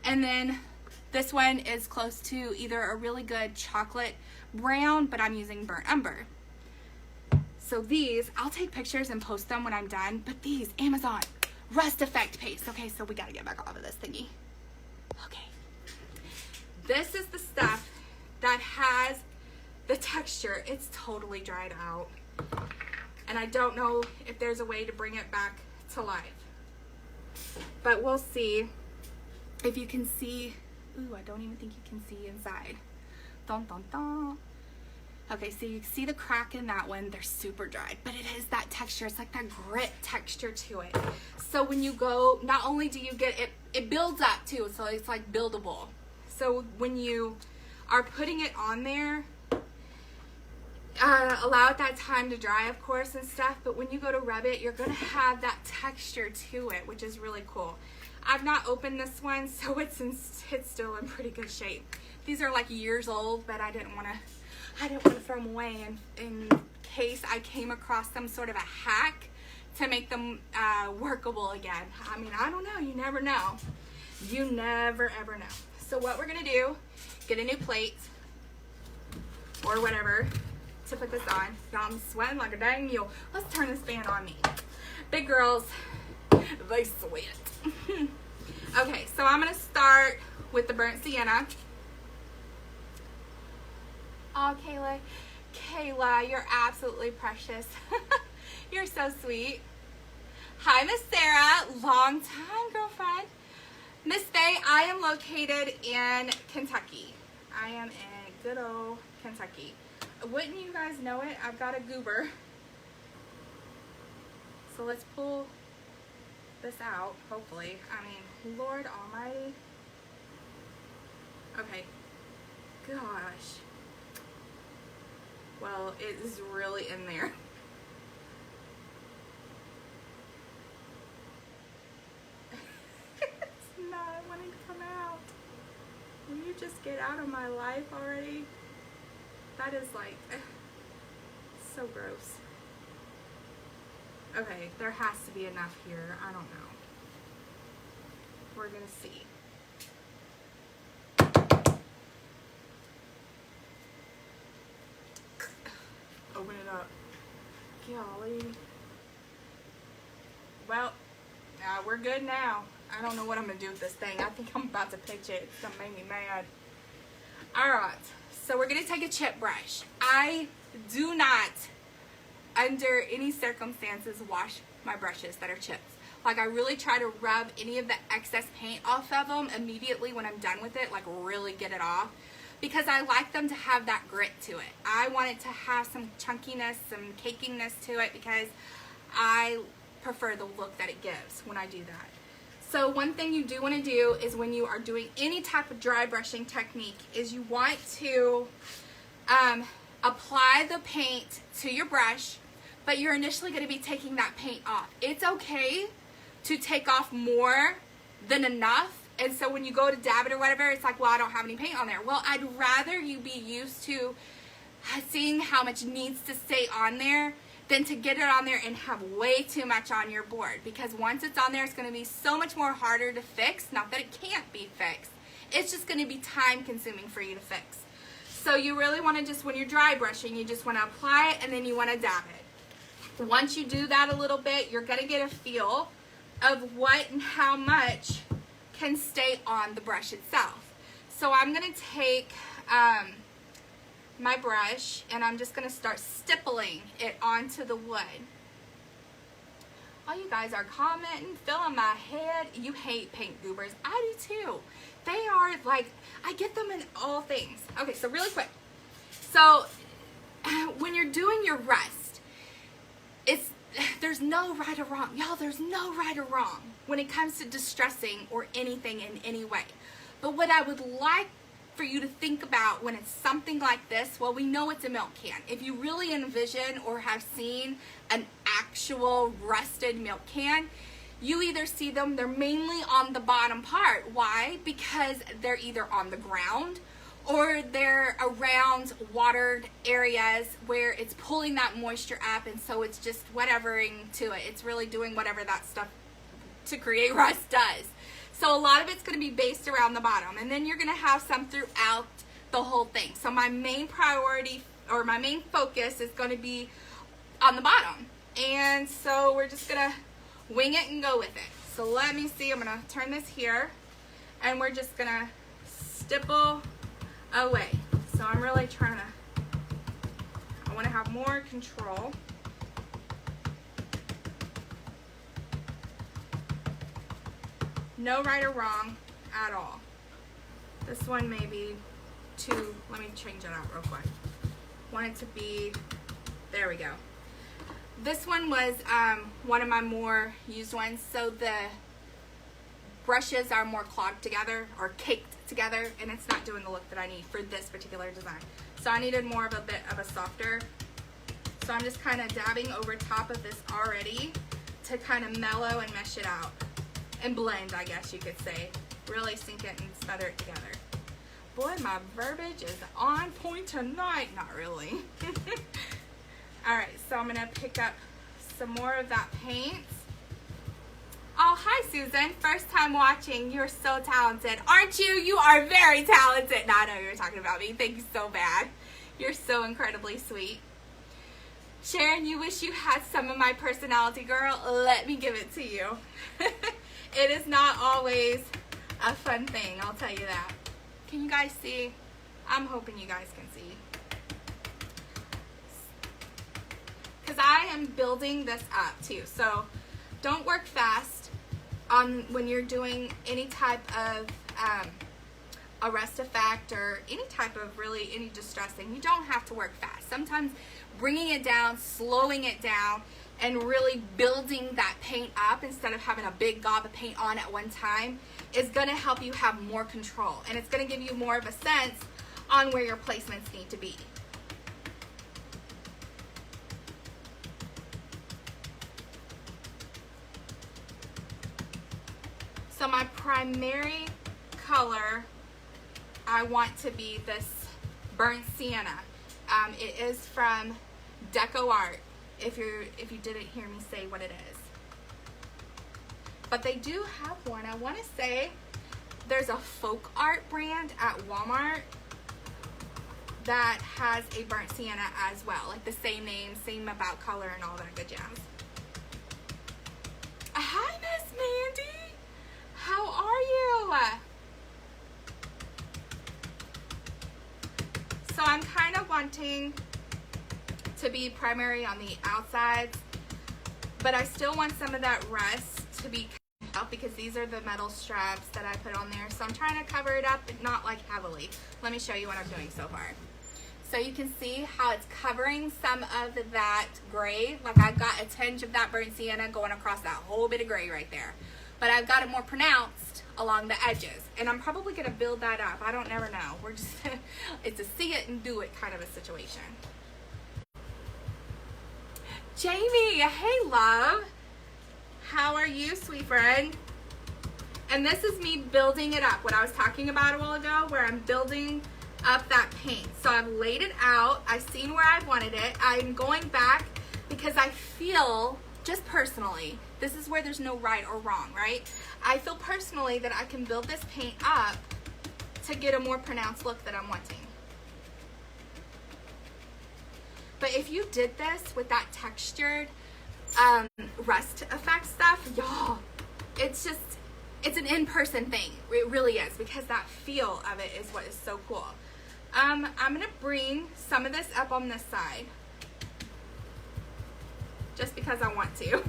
And then this one is close to either a really good chocolate brown, but I'm using burnt umber. So these, I'll take pictures and post them when I'm done, but these, Amazon, rust effect paste. Okay, so we gotta get back off of this thingy. Okay. This is the stuff that has the texture. It's totally dried out. And I don't know if there's a way to bring it back to life. But we'll see if you can see. Ooh, I don't even think you can see inside. Dun, dun, dun. Okay, so you see the crack in that one. They're super dried, but it is that texture. It's like that grit texture to it. So when you go, not only do you get it, it builds up too. So it's like buildable. So when you are putting it on there, allow it that time to dry, of course, and stuff, but when you go to rub it, you're going to have that texture to it, which is really cool. I've not opened this one, so it's still in pretty good shape. These are like years old, but I didn't want to throw them away in case I came across some sort of a hack to make them workable again. I mean, I don't know. You never know. You never ever know. So what we're gonna do, get a new plate or whatever to put this on. Y'all, I'm sweating like a dang mule. Let's turn this fan on me. Big girls, they sweat. Okay, so I'm gonna start with the burnt sienna. Oh, Kayla, you're absolutely precious. You're so sweet. Hi, Miss Sarah, long time girlfriend. Miss Faye, I am located in Kentucky. I am in good old Kentucky. Wouldn't you guys know it? I've got a goober. So let's pull this out, hopefully. I mean, Lord Almighty. Okay. Gosh. Well, it is really in there. It's not wanting to come out. Will you just get out of my life already? That is like so gross. Okay, there has to be enough here. I don't know. We're gonna see. Open it up. Golly. Well, we're good now. I don't know what I'm gonna do with this thing. I think I'm about to pitch it. It's gonna make me mad. Alright, so we're gonna take a chip brush. I do not, under any circumstances, wash my brushes that are chips. Like, I really try to rub any of the excess paint off of them immediately when I'm done with it, like really get it off, because I like them to have that grit to it. I want it to have some chunkiness, some cakiness to it, because I prefer the look that it gives when I do that. So one thing you do want to do is when you are doing any type of dry brushing technique is you want to apply the paint to your brush, but you're initially going to be taking that paint off. It's okay to take off more than enough, and so when you go to dab it or whatever, it's like, well, I don't have any paint on there. Well, I'd rather you be used to seeing how much needs to stay on there than to get it on there and have way too much on your board, because once it's on there, it's going to be so much more harder to fix. Not that it can't be fixed. It's just going to be time consuming for you to fix. So you really want to just, when you're dry brushing, you just want to apply it and then you want to dab it. Once you do that a little bit, you're going to get a feel of what and how much can stay on the brush itself. So I'm going to take my brush and I'm just going to start stippling it onto the wood. Oh, you guys are commenting, filling my head. You hate paint goobers. I do too. They are like, I get them in all things. Okay, so really quick. So when you're doing your rest, there's no right or wrong. Y'all, there's no right or wrong when it comes to distressing or anything in any way. But what I would like for you to think about when it's something like this, well, we know it's a milk can. If you really envision or have seen an actual rusted milk can, you either see them, they're mainly on the bottom part. Why? Because they're either on the ground or they're around watered areas where it's pulling that moisture up, and so it's just whatevering to it. It's really doing whatever that stuff to create rust does. So a lot of it's going to be based around the bottom, and then you're going to have some throughout the whole thing. So my main priority or my main focus is going to be on the bottom, and so we're just going to wing it and go with it. So let me see, I'm going to turn this here, and we're just going to stipple away. So I'm really trying to, I want to have more control. No right or wrong at all. This one may be too, let me change it out real quick. Want it to be, there we go. This one was one of my more used ones, so the brushes are more clogged together or caked together, and it's not doing the look that I need for this particular design. So I needed more of a bit of a softer So I'm just kind of dabbing over top of this already to kind of mellow and mesh it out. And blend, I guess you could say. Really sink it and smother it together. Boy, my verbiage is on point tonight. Not really. Alright, so I'm going to pick up some more of that paint. Oh, hi Susan. First time watching. You're so talented. Aren't you? You are very talented. No, I know you were talking about me. Thank you so bad. You're so incredibly sweet. Sharon, you wish you had some of my personality, girl. Let me give it to you. It is not always a fun thing, I'll tell you that. Can you guys see? I'm hoping you guys can see. Because I am building this up too. So don't work fast on when you're doing any type of a rest effect or any type of really any distressing. You don't have to work fast. Sometimes bringing it down, slowing it down, and really building that paint up instead of having a big gob of paint on at one time is going to help you have more control. And it's going to give you more of a sense on where your placements need to be. So my primary color, I want to be this burnt sienna. It is from Deco Art. If you didn't hear me say what it is, but they do have one. I want to say there's a folk art brand at Walmart that has a burnt sienna as well, like the same name, same about color, and all that good jazz. Hi, Miss Mandy. How are you? So I'm kind of wanting to be primary on the outsides, but I still want some of that rust to be out because these are the metal straps that I put on there. So I'm trying to cover it up, but not like heavily. Let me show you what I'm doing so far. So you can see how it's covering some of that gray. Like I've got a tinge of that burnt sienna going across that whole bit of gray right there. But I've got it more pronounced along the edges. And I'm probably going to build that up. I don't never know. We're just, it's a see it and do it kind of a situation. Jamie, hey love. How are you, sweet friend? And this is me building it up. What I was talking about a while ago, where I'm building up that paint. So I've laid it out. I've seen where I wanted it. I'm going back because I feel, just personally, this is where there's no right or wrong, right? I feel personally that I can build this paint up to get a more pronounced look that I'm wanting. But if you did this with that textured rust effect stuff, y'all, it's an in-person thing. It really is, because that feel of it is what is so cool. I'm gonna bring some of this up on this side just because I want to.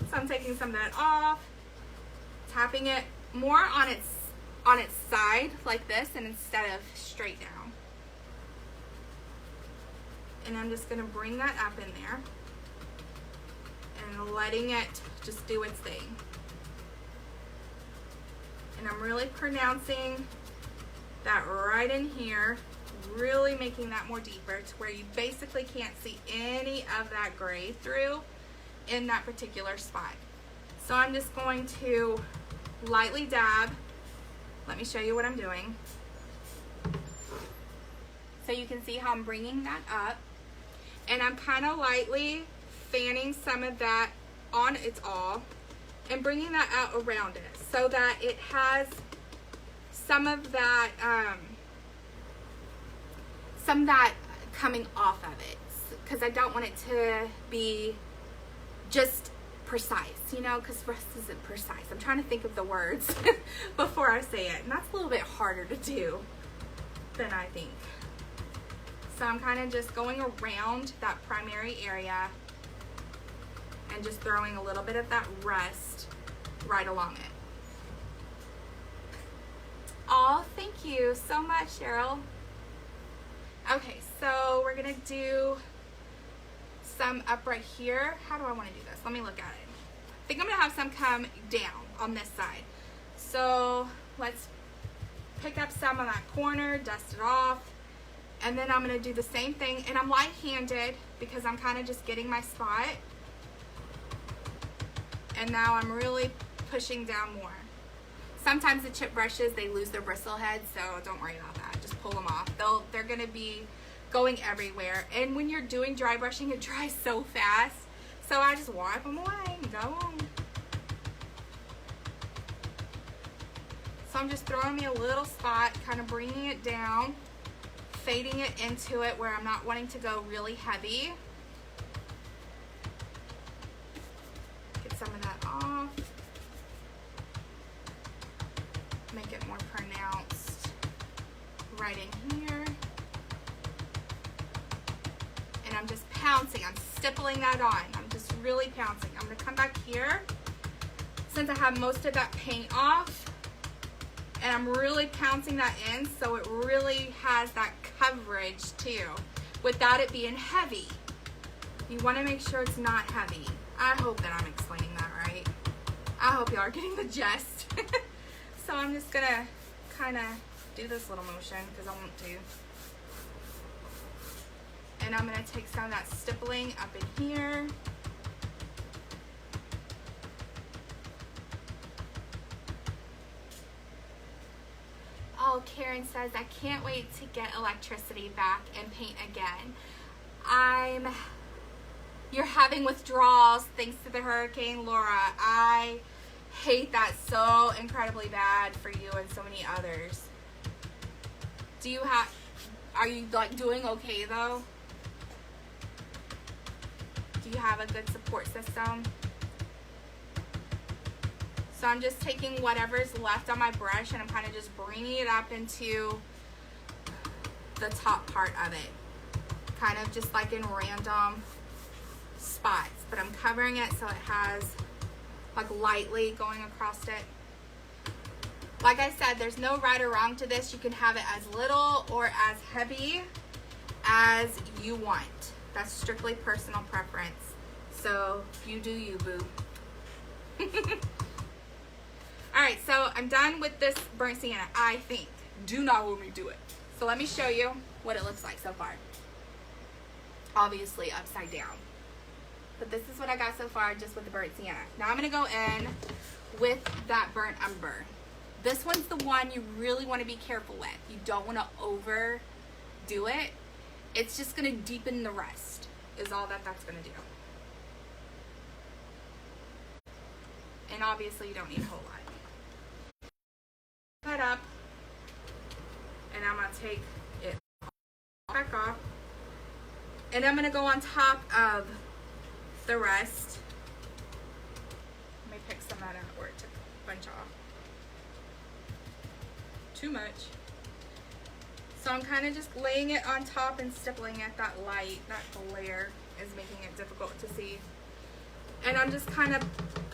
So I'm taking some of that off, tapping it more on its side like this, and instead of straight down. And I'm just gonna bring that up in there and letting it just do its thing. And I'm really pronouncing that right in here, really making that more deeper to where you basically can't see any of that gray through in that particular spot. So I'm just going to lightly dab. Let me show you what I'm doing. So you can see how I'm bringing that up, and I'm kind of lightly fanning some of that on its all and bringing that out around it so that it has some of that coming off of it, because I don't want it to be just precise, you know, because rust isn't precise. I'm trying to think of the words before I say it, and that's a little bit harder to do than I think. So I'm kind of just going around that primary area and just throwing a little bit of that rust right along it. Oh, thank you so much, Cheryl. Okay, so we're gonna do some up right here. How do I want to do this? Let me look at it. I think I'm gonna have some come down on this side. So let's pick up some on that corner, dust it off, and then I'm gonna do the same thing, and I'm light-handed because I'm kind of just getting my spot. And now I'm really pushing down more. Sometimes the chip brushes, they lose their bristle heads, so don't worry about that. Just pull them off. They're gonna be going everywhere. And when you're doing dry brushing, it dries so fast. So I just wipe them away and go on. So I'm just throwing me a little spot, kind of bringing it down, fading it into it where I'm not wanting to go really heavy. Get some of that off. Make it more pronounced right in here. And I'm just pouncing. I'm stippling that on. I'm just really pouncing. I'm going to come back here. Since I have most of that paint off, and I'm really pouncing that in so it really has that coverage too, without it being heavy. You want to make sure it's not heavy. I hope that I'm explaining that right. I hope y'all are getting the gist. So I'm just going to kind of do this little motion because I want to. And I'm going to take some of that stippling up in here. Oh, Karen says, I can't wait to get electricity back and paint again. You're having withdrawals thanks to the hurricane, Laura. I hate that so incredibly bad for you and so many others. Are you like doing okay though? Do you have a good support system? So I'm just taking whatever's left on my brush and I'm kind of just bringing it up into the top part of it. Kind of just like in random spots. But I'm covering it so it has like lightly going across it. Like I said, there's no right or wrong to this. You can have it as little or as heavy as you want. That's strictly personal preference. So you do you, boo. Alright, so I'm done with this burnt sienna, I think. Do not let me do it. So let me show you what it looks like so far. Obviously upside down. But this is what I got so far just with the burnt sienna. Now I'm going to go in with that burnt umber. This one's the one you really want to be careful with. You don't want to overdo it. It's just going to deepen the rest is all that's going to do. And obviously you don't need a whole lot. That up, and I'm going to take it back off, and I'm going to go on top of the rest. Let me pick some of that out where it took a bunch off. Too much. So I'm kind of just laying it on top and stippling it. That light, that glare is making it difficult to see. And I'm just kind of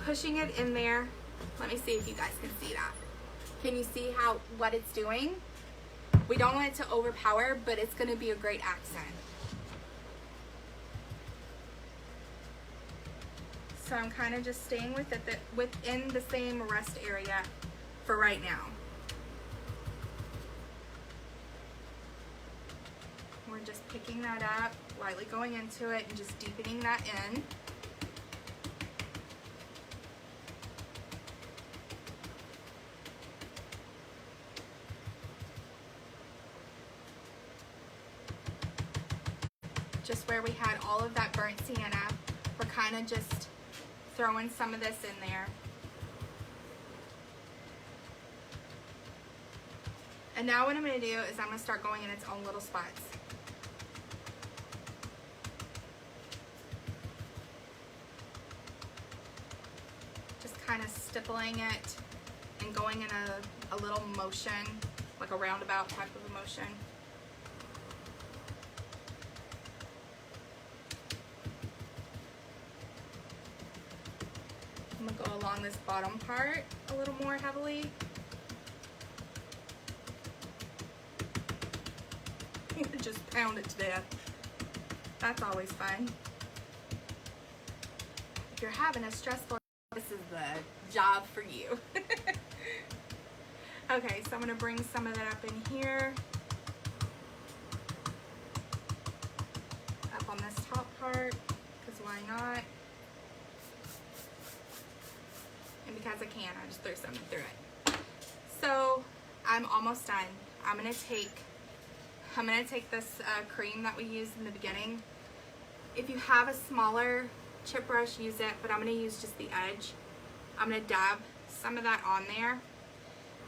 pushing it in there. Let me see if you guys can see that. Can you see what it's doing? We don't want it to overpower, but it's going to be a great accent. So I'm kind of just staying with it within the same rest area for right now. We're just picking that up, lightly going into it, and just deepening that in. Just where we had all of that burnt sienna, we're kind of just throwing some of this in there. And now what I'm going to do is I'm going to start going in its own little spots. Just kind of stippling it and going in a little motion, like a roundabout type of a motion. I'm going to go along this bottom part a little more heavily. Just pound it to death. That's always fun. If you're having a stressful, this is the job for you. Okay, so I'm going to bring some of that up in here. Up on this top part. part, because why not? And because I can, I just threw something through it. So I'm almost done. I'm gonna take this cream that we used in the beginning. If you have a smaller chip brush, use it, but I'm gonna use just the edge. I'm gonna dab some of that on there,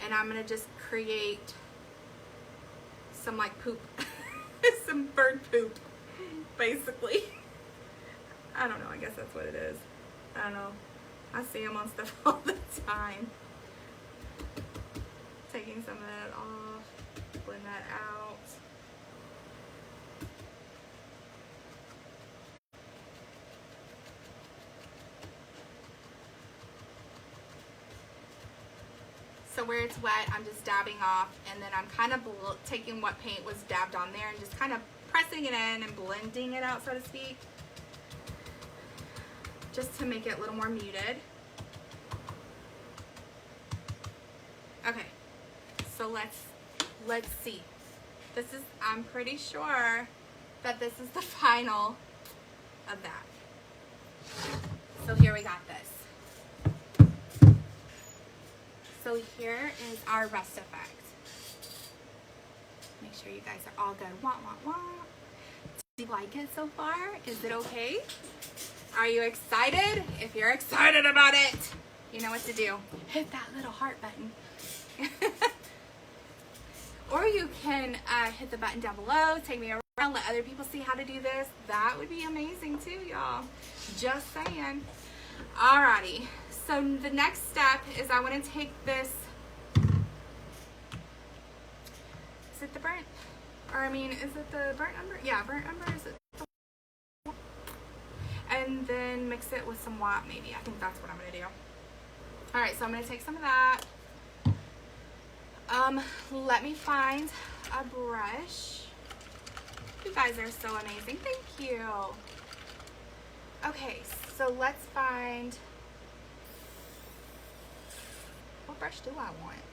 and I'm gonna just create some like poop, some bird poop, basically. I don't know, I guess that's what it is. I don't know. I see them on stuff all the time. Taking some of that off, blend that out. So where it's wet, I'm just dabbing off, and then I'm kind of taking what paint was dabbed on there and just kind of pressing it in and blending it out, so to speak, just to make it a little more muted. Okay, so let's see. This is, I'm pretty sure that this is the final of that. So here we got this. So here is our rest effect. Make sure you guys are all good. Wah, wah, wah. Do you like it so far? Is it okay? Are you excited? If you're excited about it, you know what to do. Hit that little heart button. Or you can hit the button down below, take me around, let other people see how to do this. That would be amazing too, y'all. Just saying. Alrighty. So the next step is I want to take this, is it the burnt, or I mean, is it the burnt umber? Yeah, burnt umber, is it? And then mix it with some white maybe. I think that's what I'm going to do. Alright, so I'm going to take some of that. Let me find a brush. You guys are so amazing. Thank you. Okay, so let's find, what brush do I want?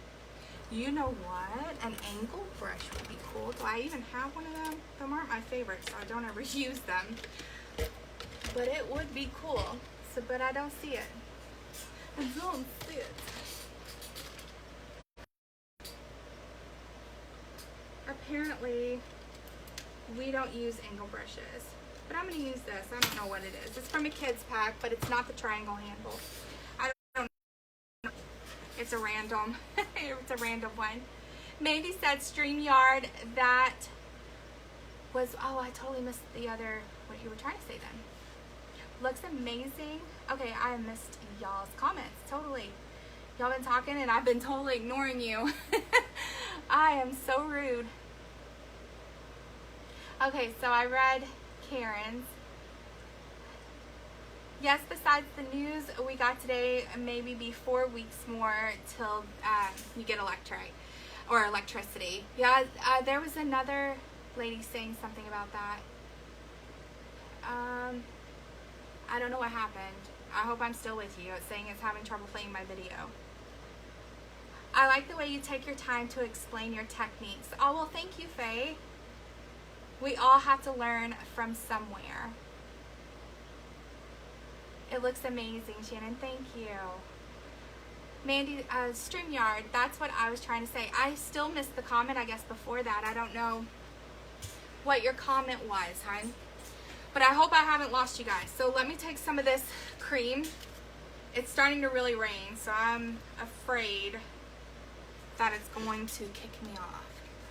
You know what? An angle brush would be cool. Do I even have one of them? Them aren't my favorites, so I don't ever use them. But it would be cool. So, but I don't see it. I don't see it. Apparently, we don't use angle brushes. But I'm going to use this. I don't know what it is. It's from a kid's pack, but it's not the triangle handle. I don't know. It's a random. It's a random one. Mandy said StreamYard. That was, oh, I totally missed the other, what you were trying to say then. Looks amazing. Okay, I missed y'all's comments. Totally. Y'all been talking and I've been totally ignoring you. I am so rude. Okay, so I read Karen's. Yes, besides the news we got today, maybe be 4 weeks more till you get electricity. Yeah, there was another lady saying something about that. I don't know what happened. I hope I'm still with you. It's saying it's having trouble playing my video. I like the way you take your time to explain your techniques. Oh, well, thank you, Faye. We all have to learn from somewhere. It looks amazing, Shannon. Thank you. Mandy, StreamYard, that's what I was trying to say. I still missed the comment, I guess, before that. I don't know what your comment was, hon. But I hope I haven't lost you guys. So let me take some of this cream. It's starting to really rain, so I'm afraid that it's going to kick me off.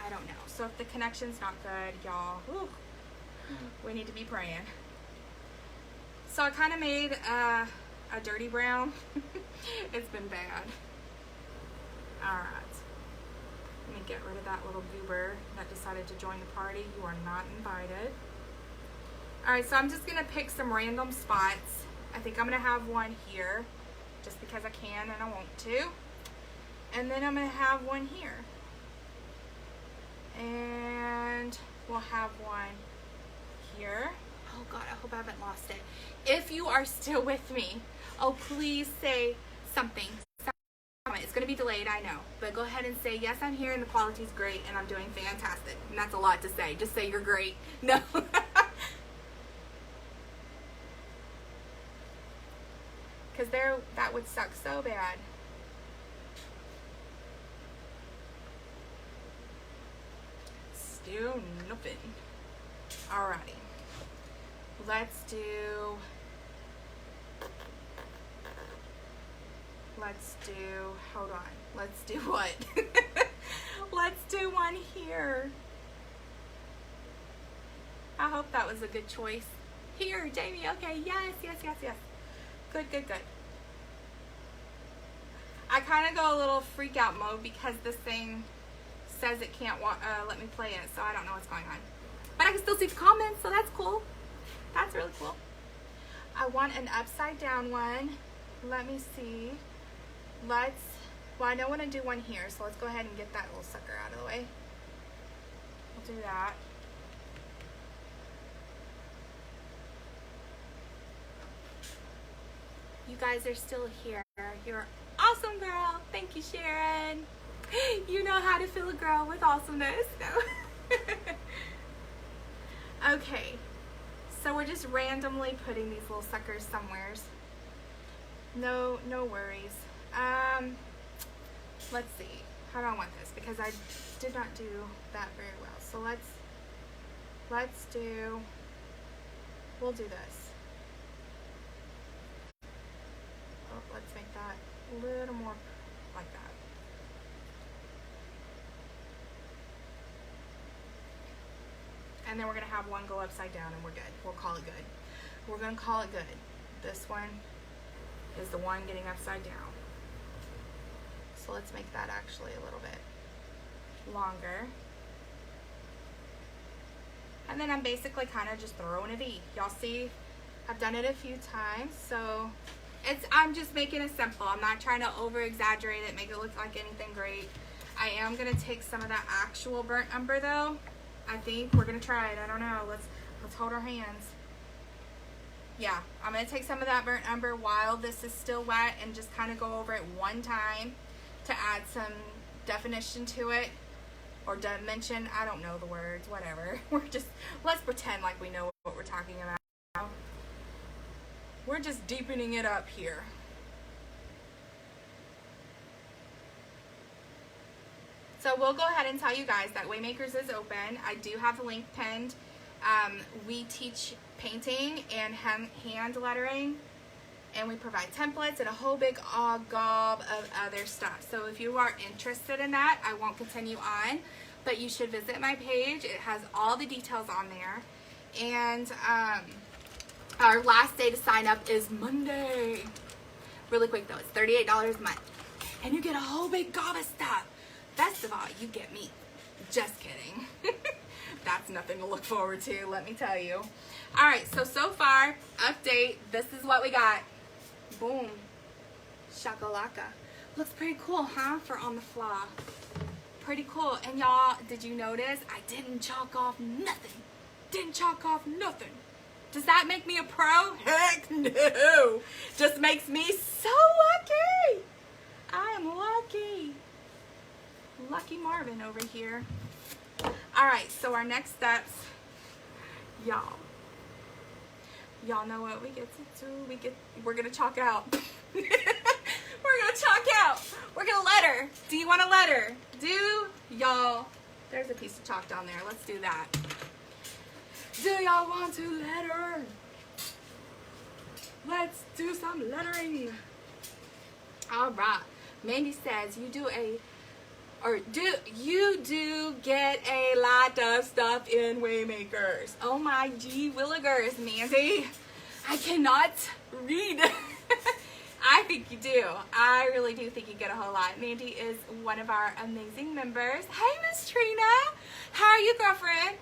I don't know. So if the connection's not good, y'all, we need to be praying. So I kind of made a dirty brown. It's been bad. Alright. Let me get rid of that little goober that decided to join the party. You are not invited. Alright, so I'm just going to pick some random spots. I think I'm going to have one here, just because I can and I want to. And then I'm going to have one here. And we'll have one here. Oh God, I hope I haven't lost it. If you are still with me, oh please say something. It's going to be delayed, I know. But go ahead and say, yes, I'm here and the quality's great and I'm doing fantastic. And that's a lot to say. Just say you're great. No. because that would suck so bad. Still nothing. Alrighty. Let's do hold on. Let's do what? Let's do one here. I hope that was a good choice. Here, Jamie. Okay, yes. Good. I kind of go a little freak out mode because this thing says it can't let me play it, so I don't know what's going on. But I can still see the comments, so that's cool. That's really cool. I want an upside down one. Let me see. Well, I don't want to do one here, so let's go ahead and get that little sucker out of the way. We'll do that. You guys are still here. You're awesome, girl. Thank you, Sharon. You know how to feel a girl with awesomeness. No. Okay, so we're just randomly putting these little suckers somewheres. No worries. Let's see. How do I want this? Because I did not do that very well. So we'll do this. Oh, let's make that a little more like that. And then we're going to have one go upside down and we're good. We'll call it good. We're going to call it good. This one is the one getting upside down. So let's make that actually a little bit longer. And then I'm basically kind of just throwing a V. Y'all see, I've done it a few times. So I'm just making it simple. I'm not trying to over exaggerate it, make it look like anything great. I am going to take some of that actual burnt umber though. I think we're gonna try it. I don't know. Let's hold our hands. Yeah, I'm gonna take some of that burnt umber while this is still wet and just kind of go over it one time to add some definition to it, or dimension. I don't know the words. Whatever. Let's pretend like we know what we're talking about. We're just deepening it up here. So we'll go ahead and tell you guys that Waymakers is open. I do have the link pinned. We teach painting and hand lettering, and we provide templates and a whole big gob of other stuff. So if you are interested in that, I won't continue on, but you should visit my page. It has all the details on there. And our last day to sign up is Monday. Really quick though, it's $38 a month. And you get a whole big gob of stuff. Best of all, you get me. Just kidding. That's nothing to look forward to, let me tell you. Alright, so far, update. This is what we got. Boom. Shakalaka. Looks pretty cool, huh? For on the fly. Pretty cool. And y'all, did you notice? I didn't chalk off nothing. Didn't chalk off nothing. Does that make me a pro? Heck no. Just makes me so lucky. I am lucky. Lucky Marvin over here. Alright, so our next steps, y'all know what we get to do. We're gonna chalk out. We're gonna chalk out. We're gonna letter. Do you want a letter? Y'all, there's a piece of chalk down there. Let's do that. Do y'all want to letter? Let's do some lettering. Alright. Mandy says you do get a lot of stuff in Waymakers. Oh my gee willigers, Mandy. I cannot read. I think you do. I really do think you get a whole lot. Mandy is one of our amazing members. Hey, Miss Trina. How are you, girlfriend?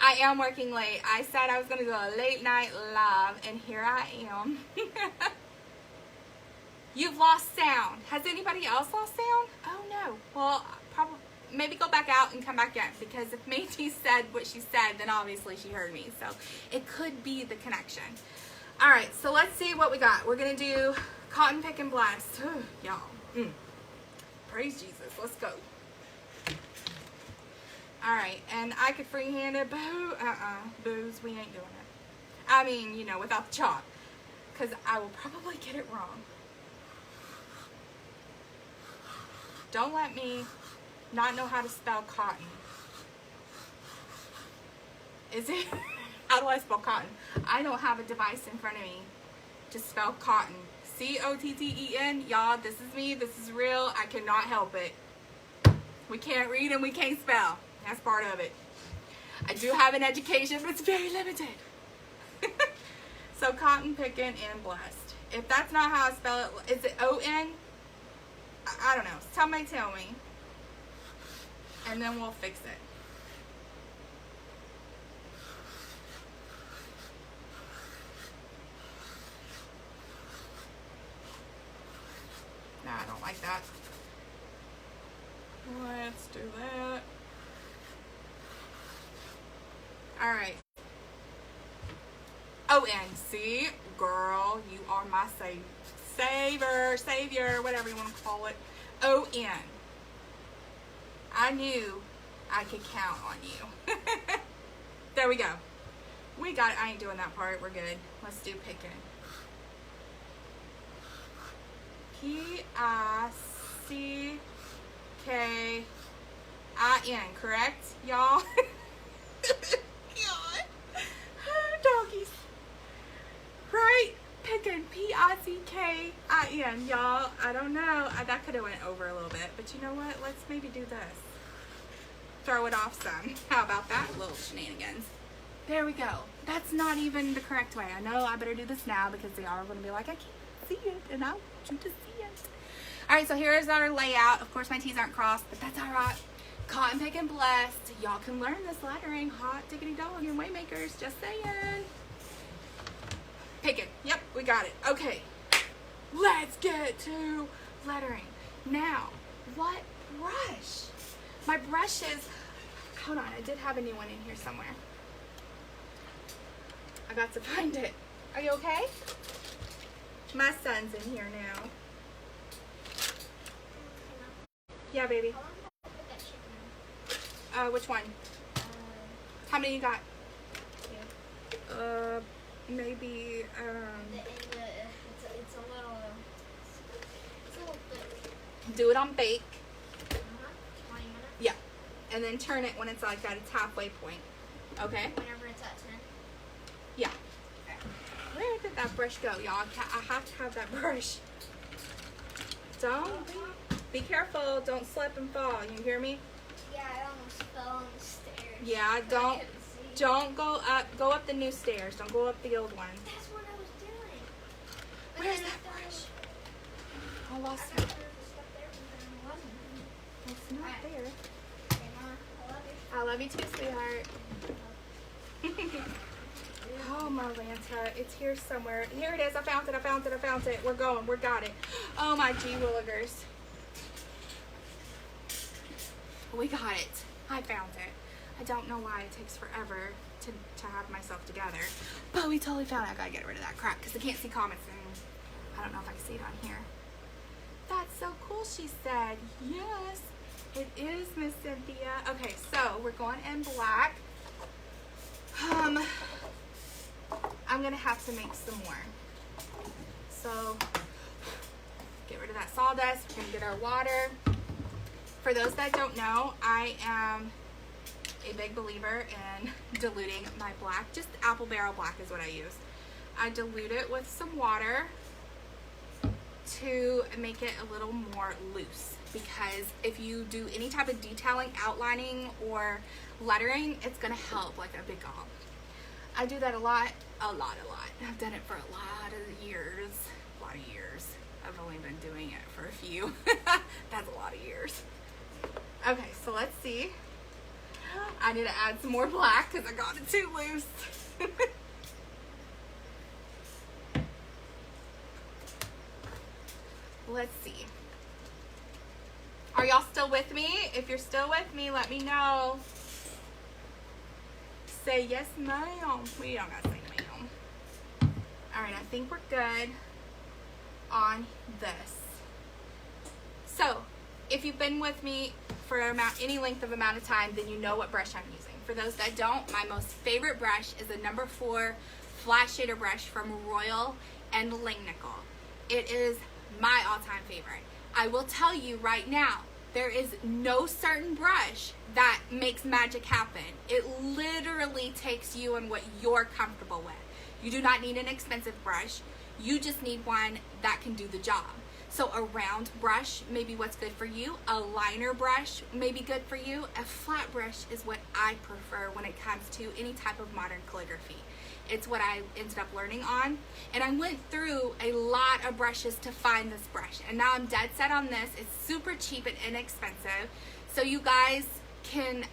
I am working late. I said I was going to do a late night live, and here I am. You've lost sound. Has anybody else lost sound? Oh no. Well, probably maybe go back out and come back in, because if Mandy said what she said, then obviously she heard me. So it could be the connection. All right, so let's see what we got. We're gonna do Cotton Pick and Blast. Y'all. Praise Jesus. Let's go. All right, and I could freehand it. Boo. Booze. We ain't doing it. I mean, you know, without the chalk. because I will probably get it wrong. Don't let me not know how to spell cotton. Is it? How do I spell cotton? I don't have a device in front of me to spell cotton. C-O-T-T-E-N. Y'all, this is me. This is real. I cannot help it. We can't read and we can't spell. That's part of it. I do have an education, but it's very limited. So cotton picking and blessed. If that's not how I spell it, is it O-N? I don't know. Somebody tell me. And then we'll fix it. Nah, I don't like that. Let's do that. Alright. O-N-C. Girl, you are my savior, whatever you want to call it. O-N. I knew I could count on you. There we go. We got it. I ain't doing that part. We're good. Let's do picking. P-I-C-K-I-N, correct, y'all? Doggies. Right? Picking. P-I-C-K-I-N, y'all. I don't know. That could have went over a little bit, but you know what? Let's maybe do this. Throw it off some. How about that? Little shenanigans. There we go. That's not even the correct way. I know I better do this now because they are going to be like, I can't see it, and I want you to see it. All right, so here's our layout. Of course, my T's aren't crossed, but that's all right. Cotton picking blessed. Y'all can learn this lettering. Hot diggity dog and Waymakers. Just saying. Picking. Yep, we got it. Okay. Let's get to lettering. Now, what brush? My brushes. Hold on, I did have a new one in here somewhere. I got to find it. Are you okay? My son's in here now. Yeah, baby. Which one? How many you got? Two. Maybe, It's a little thick. Do it on bake. 20 minutes. Yeah. And then turn it when it's like at its halfway point. Okay? Whenever it's at 10. Yeah. Where did that brush go, y'all? I have to have that brush. Don't. Be careful. Don't slip and fall. You hear me? Yeah, I almost fell on the stairs. Yeah, don't go up. Go up the new stairs. Don't go up the old one. That's what I was doing. But Where's then that I thought brush? I I lost thought it. there was stuff there, but then it wasn't. It's not there. Okay, Mom, I love you. I love you too, sweetheart. Oh, Marlanta, it's here somewhere. Here it is. I found it. We're going. We got it. Oh, my gee willigers. We got it. I found it. I don't know why it takes forever to have myself together. But we totally found it. I gotta get rid of that crap because I can't see comments and I don't know if I can see it on here. That's so cool, she said. Yes, it is, Miss Cynthia. Okay, so we're going in black. I'm gonna have to make some more. So get rid of that sawdust. We're gonna get our water. For those that don't know, I am a big believer in diluting my black. Just apple barrel black is what I use. I dilute it with some water to make it a little more loose, because if you do any type of detailing, outlining, or lettering, it's gonna help like a big gob. I do that a lot. I've done it for a lot of years. I've only been doing it for a few. That's a lot of years. Okay, so let's see. I need to add some more black because I got it too loose. Let's see. Are y'all still with me? If you're still with me, let me know. Say yes, ma'am. We don't gotta say ma'am. Alright, I think we're good on this. So, if you've been with me for any length of amount of time, then you know what brush I'm using. For those that don't, my most favorite brush is the number 4 flat shader brush from Royal and Langnickel. It is my all-time favorite. I will tell you right now, there is no certain brush that makes magic happen. It literally takes you and what you're comfortable with. You do not need an expensive brush. You just need one that can do the job. So a round brush may be what's good for you. A liner brush may be good for you. A flat brush is what I prefer when it comes to any type of modern calligraphy. It's what I ended up learning on. And I went through a lot of brushes to find this brush. And now I'm dead set on this. It's super cheap and inexpensive. So you guys can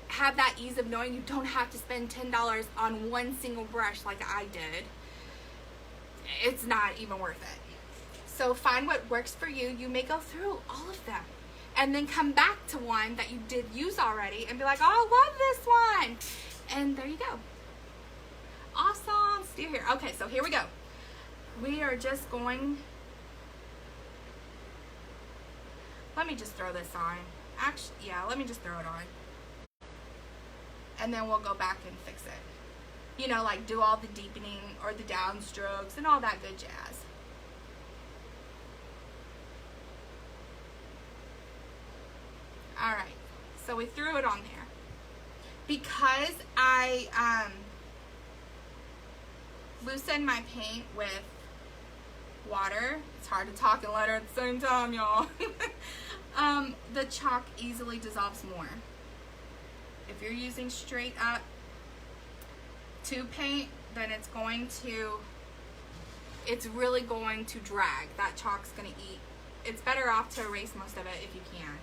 have that ease of knowing you don't have to spend $10 on one single brush like I did. It's not even worth it. So find what works for you. You may go through all of them and then come back to one that you did use already and be like, oh, I love this one. And there you go. Awesome. Steer here. Okay, so here we go. We are just going, let me just throw this on. Actually, yeah, let me just throw it on. And then we'll go back and fix it. You know, like do all the deepening or the downstrokes and all that good jazz. All right, so we threw it on there. Because I loosened my paint with water, it's hard to talk and letter at the same time, y'all. The chalk easily dissolves more. If you're using straight up tube paint, then it's really going to drag. That chalk's gonna eat. It's better off to erase most of it if you can.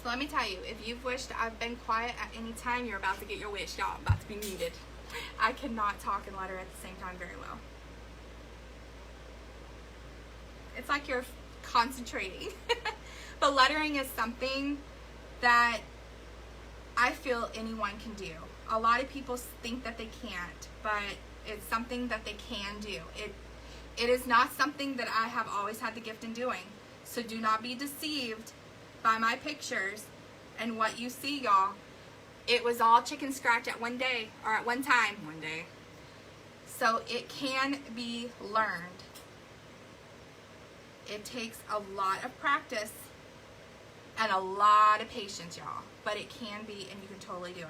So let me tell you, if you've wished I've been quiet at any time, you're about to get your wish, y'all. I'm about to be muted. I cannot talk and letter at the same time very well. It's like you're concentrating. But lettering is something that I feel anyone can do. A lot of people think that they can't, but it's something that they can do. It is not something that I have always had the gift in doing. So do not be deceived by my pictures and what you see, y'all. It was all chicken scratch at one day, or at one time, one day. So it can be learned. It takes a lot of practice and a lot of patience, y'all. But it can be, and you can totally do it.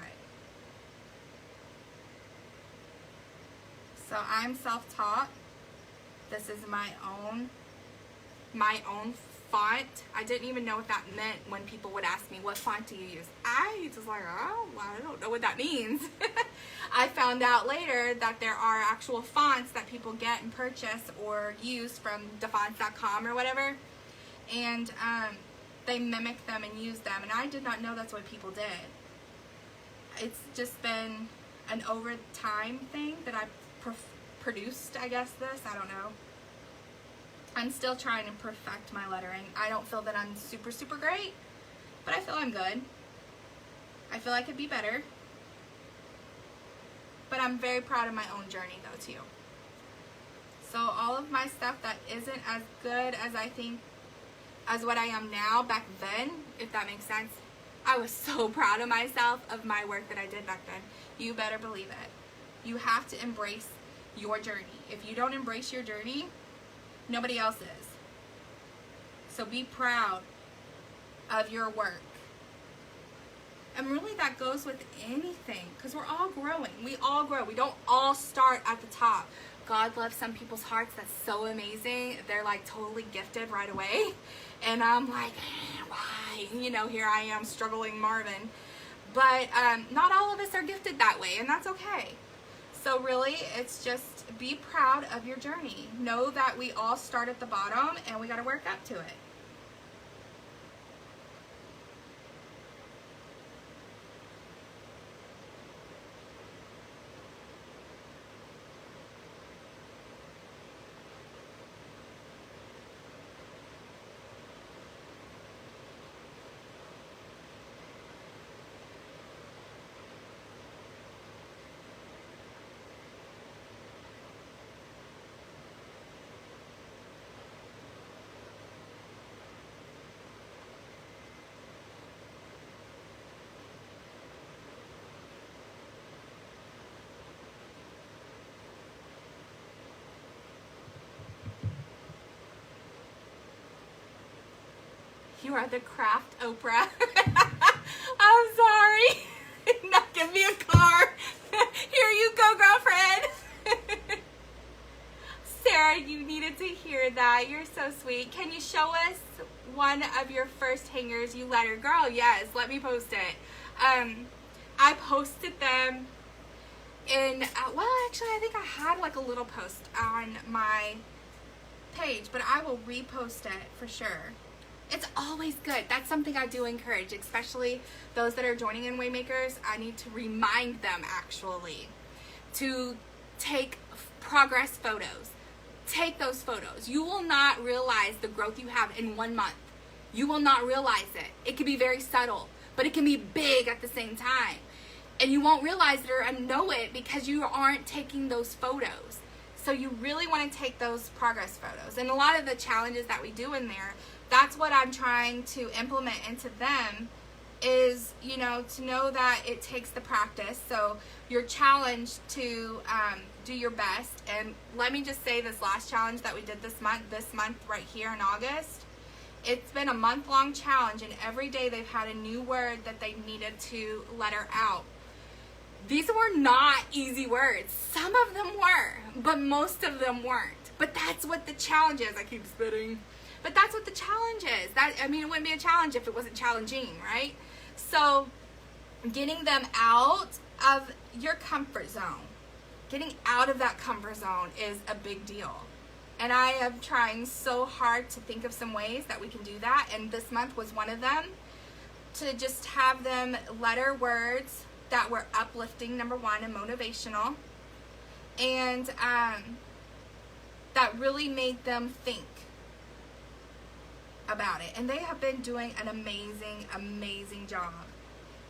So I'm self-taught. This is my own font. I didn't even know what that meant when people would ask me, what font do you use? I was like, oh, well, I don't know what that means. I found out later that there are actual fonts that people get and purchase or use from dafonts.com or whatever. And they mimic them and use them. And I did not know that's what people did. It's just been an over time thing that I produced, I guess, this. I don't know. I'm still trying to perfect my lettering. I don't feel that I'm super, super great, but I feel I'm good. I feel I could be better. But I'm very proud of my own journey, though, too. So all of my stuff that isn't as good as I think, as what I am now, back then, if that makes sense, I was so proud of myself, of my work that I did back then. You better believe it. You have to embrace your journey. If you don't embrace your journey, nobody else is. So be proud of your work. And really that goes with anything, because we're all growing. We all grow. We don't all start at the top. God loves some people's hearts. That's so amazing. They're like totally gifted right away. And I'm like, why? You know, here I am struggling Marvin. But not all of us are gifted that way, and that's okay. So really, it's just be proud of your journey. Know that we all start at the bottom and we got to work up to it. You are the craft Oprah. I'm sorry. Now give me a car. Here you go, girlfriend. Sarah, you needed to hear that. You're so sweet. Can you show us one of your first hangers you lettered? Girl, yes. Let me post it. I posted them in, well, actually, I think I had like a little post on my page, but I will repost it for sure. It's always good. That's something I do encourage, especially those that are joining in Waymakers. I need to remind them actually to take progress photos. Take those photos. You will not realize the growth you have in 1 month. You will not realize it. It can be very subtle, but it can be big at the same time. And you won't realize it or know it because you aren't taking those photos. So you really want to take those progress photos. And a lot of the challenges that we do in there, that's what I'm trying to implement into them is, you know, to know that it takes the practice. So you're challenged to do your best. And let me just say, this last challenge that we did this month right here in August, it's been a month-long challenge, and every day they've had a new word that they needed to letter out. These were not easy words. Some of them were, but most of them weren't. But that's what the challenge is. I keep spitting. But that's what the challenge is. It wouldn't be a challenge if it wasn't challenging, right? So getting them out of your comfort zone, getting out of that comfort zone is a big deal. And I am trying so hard to think of some ways that we can do that. And this month was one of them, to just have them letter words that were uplifting, number one, and motivational. And that really made them think about it. And they have been doing an amazing, amazing job.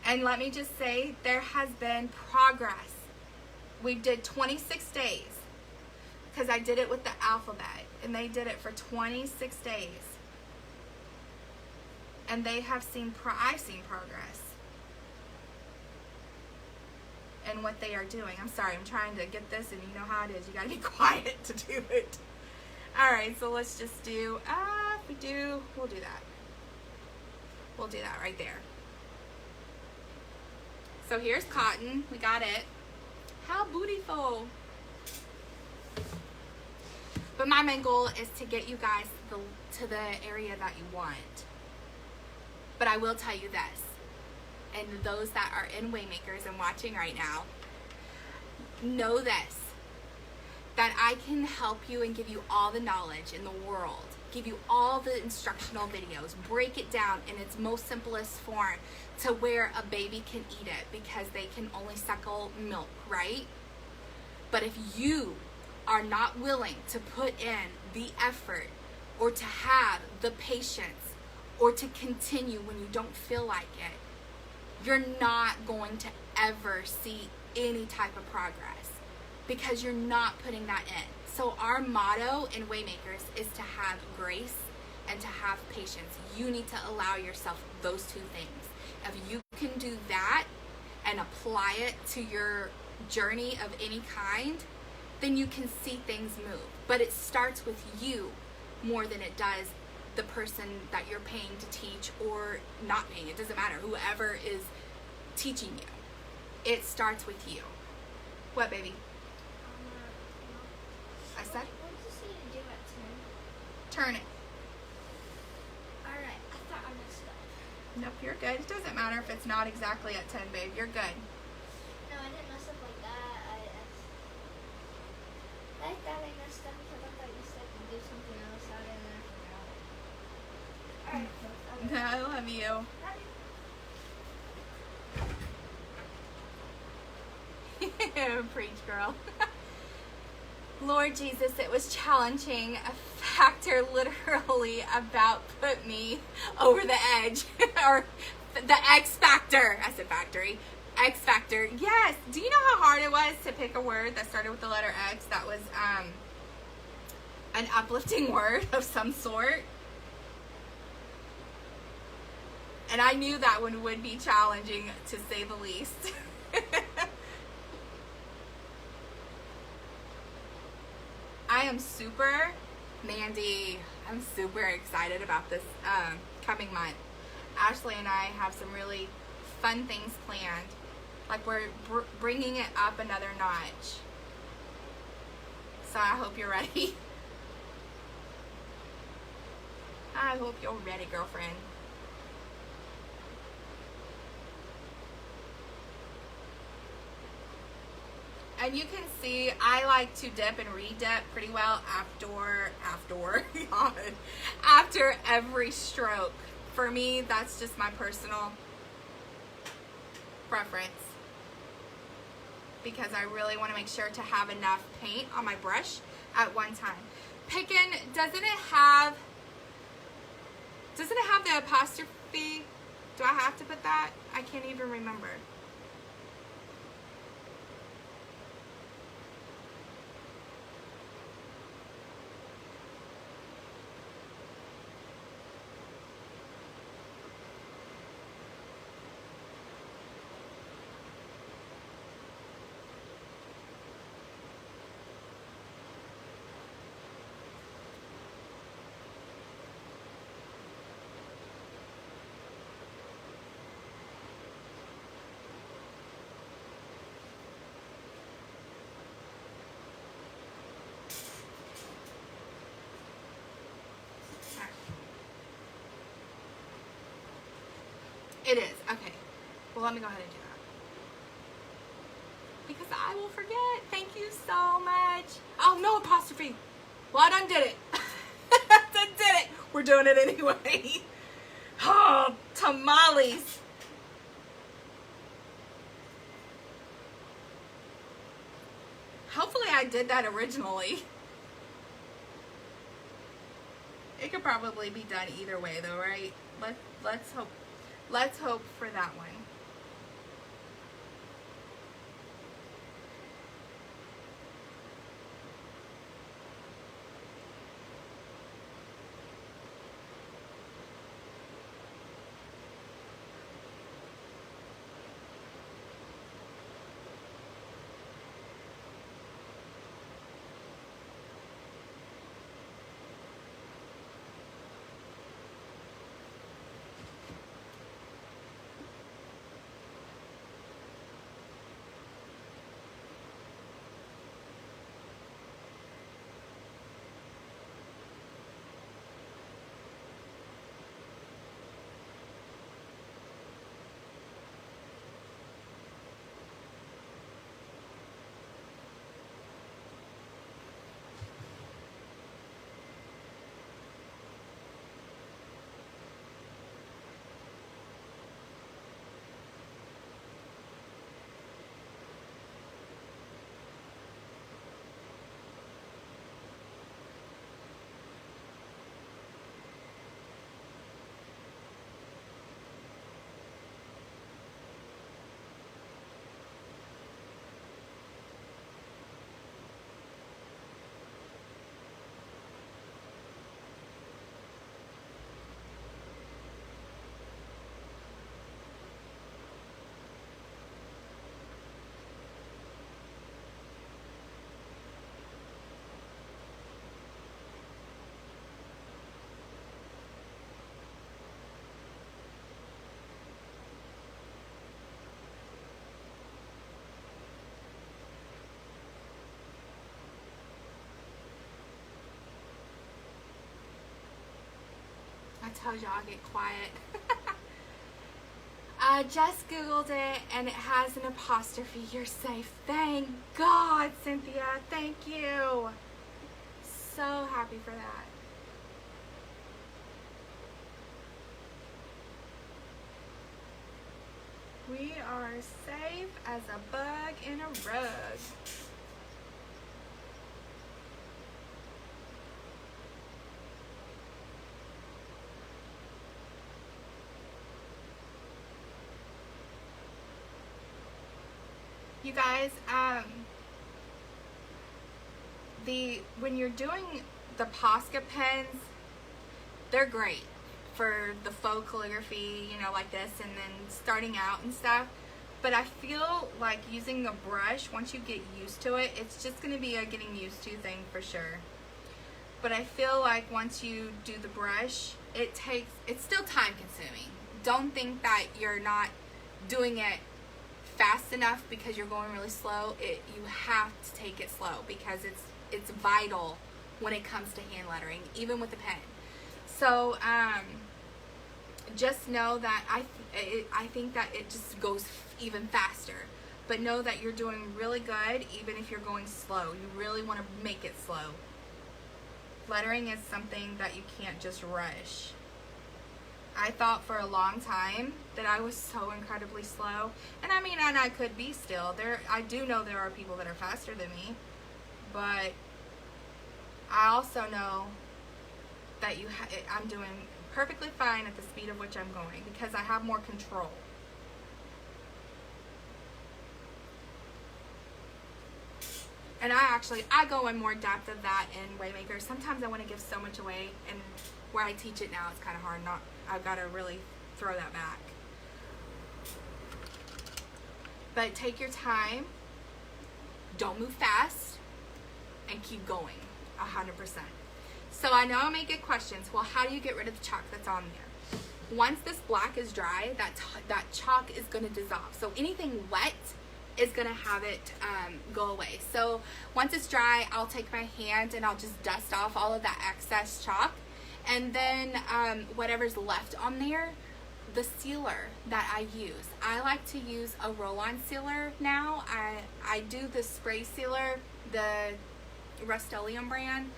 And let me just say, there has been progress. We did 26 days. Because I did it with the alphabet, and they did it for 26 days. And they have seen, I've seen progress in what they are doing. I'm sorry, I'm trying to get this, and you know how it is. You gotta be quiet to do it. All right, so let's just do, we'll do that. We'll do that right there. So here's cotton, we got it. How beautiful. But my main goal is to get you guys to the area that you want. But I will tell you this, and those that are in Waymakers and watching right now, know this, that I can help you and give you all the knowledge in the world, give you all the instructional videos, break it down in its most simplest form to where a baby can eat it because they can only suckle milk, right? But if you are not willing to put in the effort or to have the patience or to continue when you don't feel like it, you're not going to ever see any type of progress because you're not putting that in. So our motto in Waymakers is to have grace and to have patience. You need to allow yourself those two things. If you can do that and apply it to your journey of any kind, then you can see things move. But it starts with you more than it does the person that you're paying to teach or not paying. It doesn't matter. Whoever is teaching you. It starts with you. What, baby? I said? What did you say to do at 10? Turn it. Alright, I thought I messed up. Nope, you're good. It doesn't matter if it's not exactly at 10, babe. You're good. No, I didn't mess up like that. I thought I messed up because I thought you said to do something else. I didn't. Alright, I love you. Preach, girl. Lord Jesus, it was challenging. A factor literally about put me over the edge. Or the X factor. I said factory. X factor. Yes. Do you know how hard it was to pick a word that started with the letter X that was an uplifting word of some sort? And I knew that one would be challenging, to say the least. I am super, Mandy, I'm super excited about this coming month. Ashley and I have some really fun things planned. Like we're bringing it up another notch. So I hope you're ready. I hope you're ready, girlfriend. And you can see I like to dip and re-dip pretty well after every stroke. For me, that's just my personal preference, because I really want to make sure to have enough paint on my brush at one time. Pickin', doesn't it have the apostrophe? Do I have to put that? I can't even remember. It is. Okay. Well, let me go ahead and do that, because I will forget. Thank you so much. Oh, no apostrophe. Well, I done did it. Done did it. We're doing it anyway. Oh, tamales. Hopefully I did that originally. It could probably be done either way though, right? Let's hope. Let's hope for that one. I told you I'll get quiet. I just Googled it and it has an apostrophe. You're safe. Thank God, Cynthia. Thank you. So happy for that. We are safe as a bug in a rug. You guys, when you're doing the Posca pens, they're great for the faux calligraphy, you know, like this, and then starting out and stuff. But I feel like using a brush, once you get used to it, it's just going to be a getting used to thing for sure. But I feel like once you do the brush, it's still time consuming. Don't think that you're not doing it fast enough because you're going really slow. You have to take it slow because it's vital when it comes to hand lettering, even with a pen. So just know that I think that it just goes even faster. But know that you're doing really good even if you're going slow. You really want to make it slow. Lettering is something that you can't just rush. I thought for a long time that I was so incredibly slow. And I mean, and I could be still. I do know there are people that are faster than me. But I also know that I'm doing perfectly fine at the speed of which I'm going because I have more control. And I go in more depth of that in Waymaker. Sometimes I want to give so much away, and where I teach it now, it's kind of hard. I've got to really throw that back. But take your time. Don't move fast, and keep going, 100%. So I know I may get questions. Well, how do you get rid of the chalk that's on there? Once this black is dry, that chalk is going to dissolve. So anything wet is going to have it go away. So once it's dry, I'll take my hand and I'll just dust off all of that excess chalk. And then whatever's left on there, the sealer that I use. I like to use a roll-on sealer now. I do the spray sealer, the Rust-Oleum brand.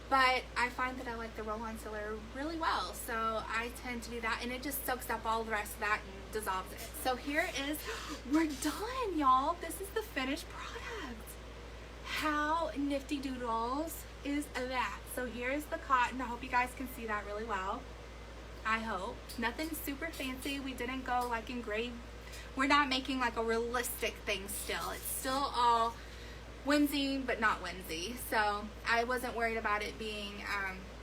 But I find that I like the roll-on sealer really well. So I tend to do that, and it just soaks up all the rest of that and dissolves it. So here is, we're done, y'all. This is the finished product. How nifty doodles is that? So here's the cotton. I hope you guys can see that really well. I hope. Nothing super fancy. We didn't go like engraved. We're not making like a realistic thing still. It's still all whimsy, but not whimsy. So I wasn't worried about it being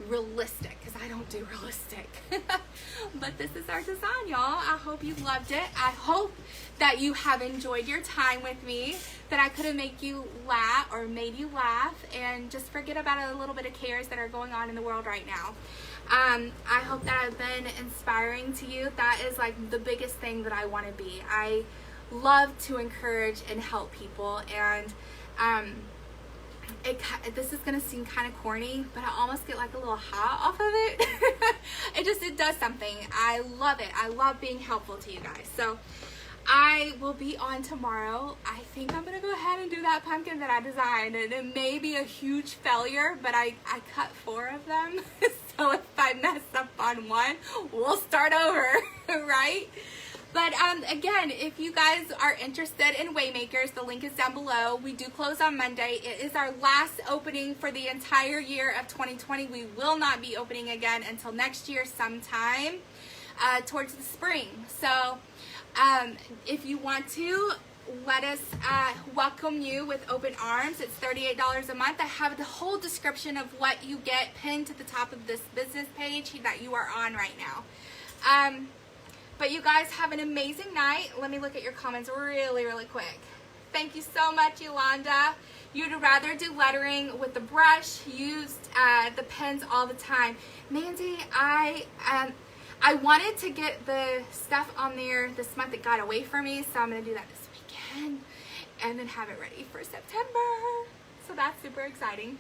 realistic because I don't do realistic. But this is our design, y'all. I hope you loved it. I hope that you have enjoyed your time with me, that I could have made you laugh and just forget about a little bit of cares that are going on in the world right now. I hope that I've been inspiring to you. That is like the biggest thing that I want to be. I love to encourage and help people, and this is gonna seem kind of corny, but I almost get like a little high off of it. it does something. I love it. I love being helpful to you guys. So I will be on tomorrow. I think I'm gonna go ahead and do that pumpkin that I designed, and it may be a huge failure, but I cut 4 of them. So if I mess up on one, we'll start over, right? But again, if you guys are interested in Waymakers, the link is down below. We do close on Monday. It is our last opening for the entire year of 2020. We will not be opening again until next year sometime towards the spring. So if you want to, let us welcome you with open arms. It's $38 a month. I have the whole description of what you get pinned to the top of this business page that you are on right now. But you guys have an amazing night. Let me look at your comments really, really quick. Thank you so much, Yolanda. You'd rather do lettering with the brush, used the pens all the time. Mandy, I wanted to get the stuff on there this month that got away from me, so I'm going to do that this weekend and then have it ready for September. So that's super exciting.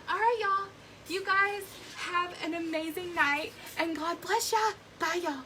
All right, y'all. You guys have an amazing night, and God bless ya. Bye, y'all.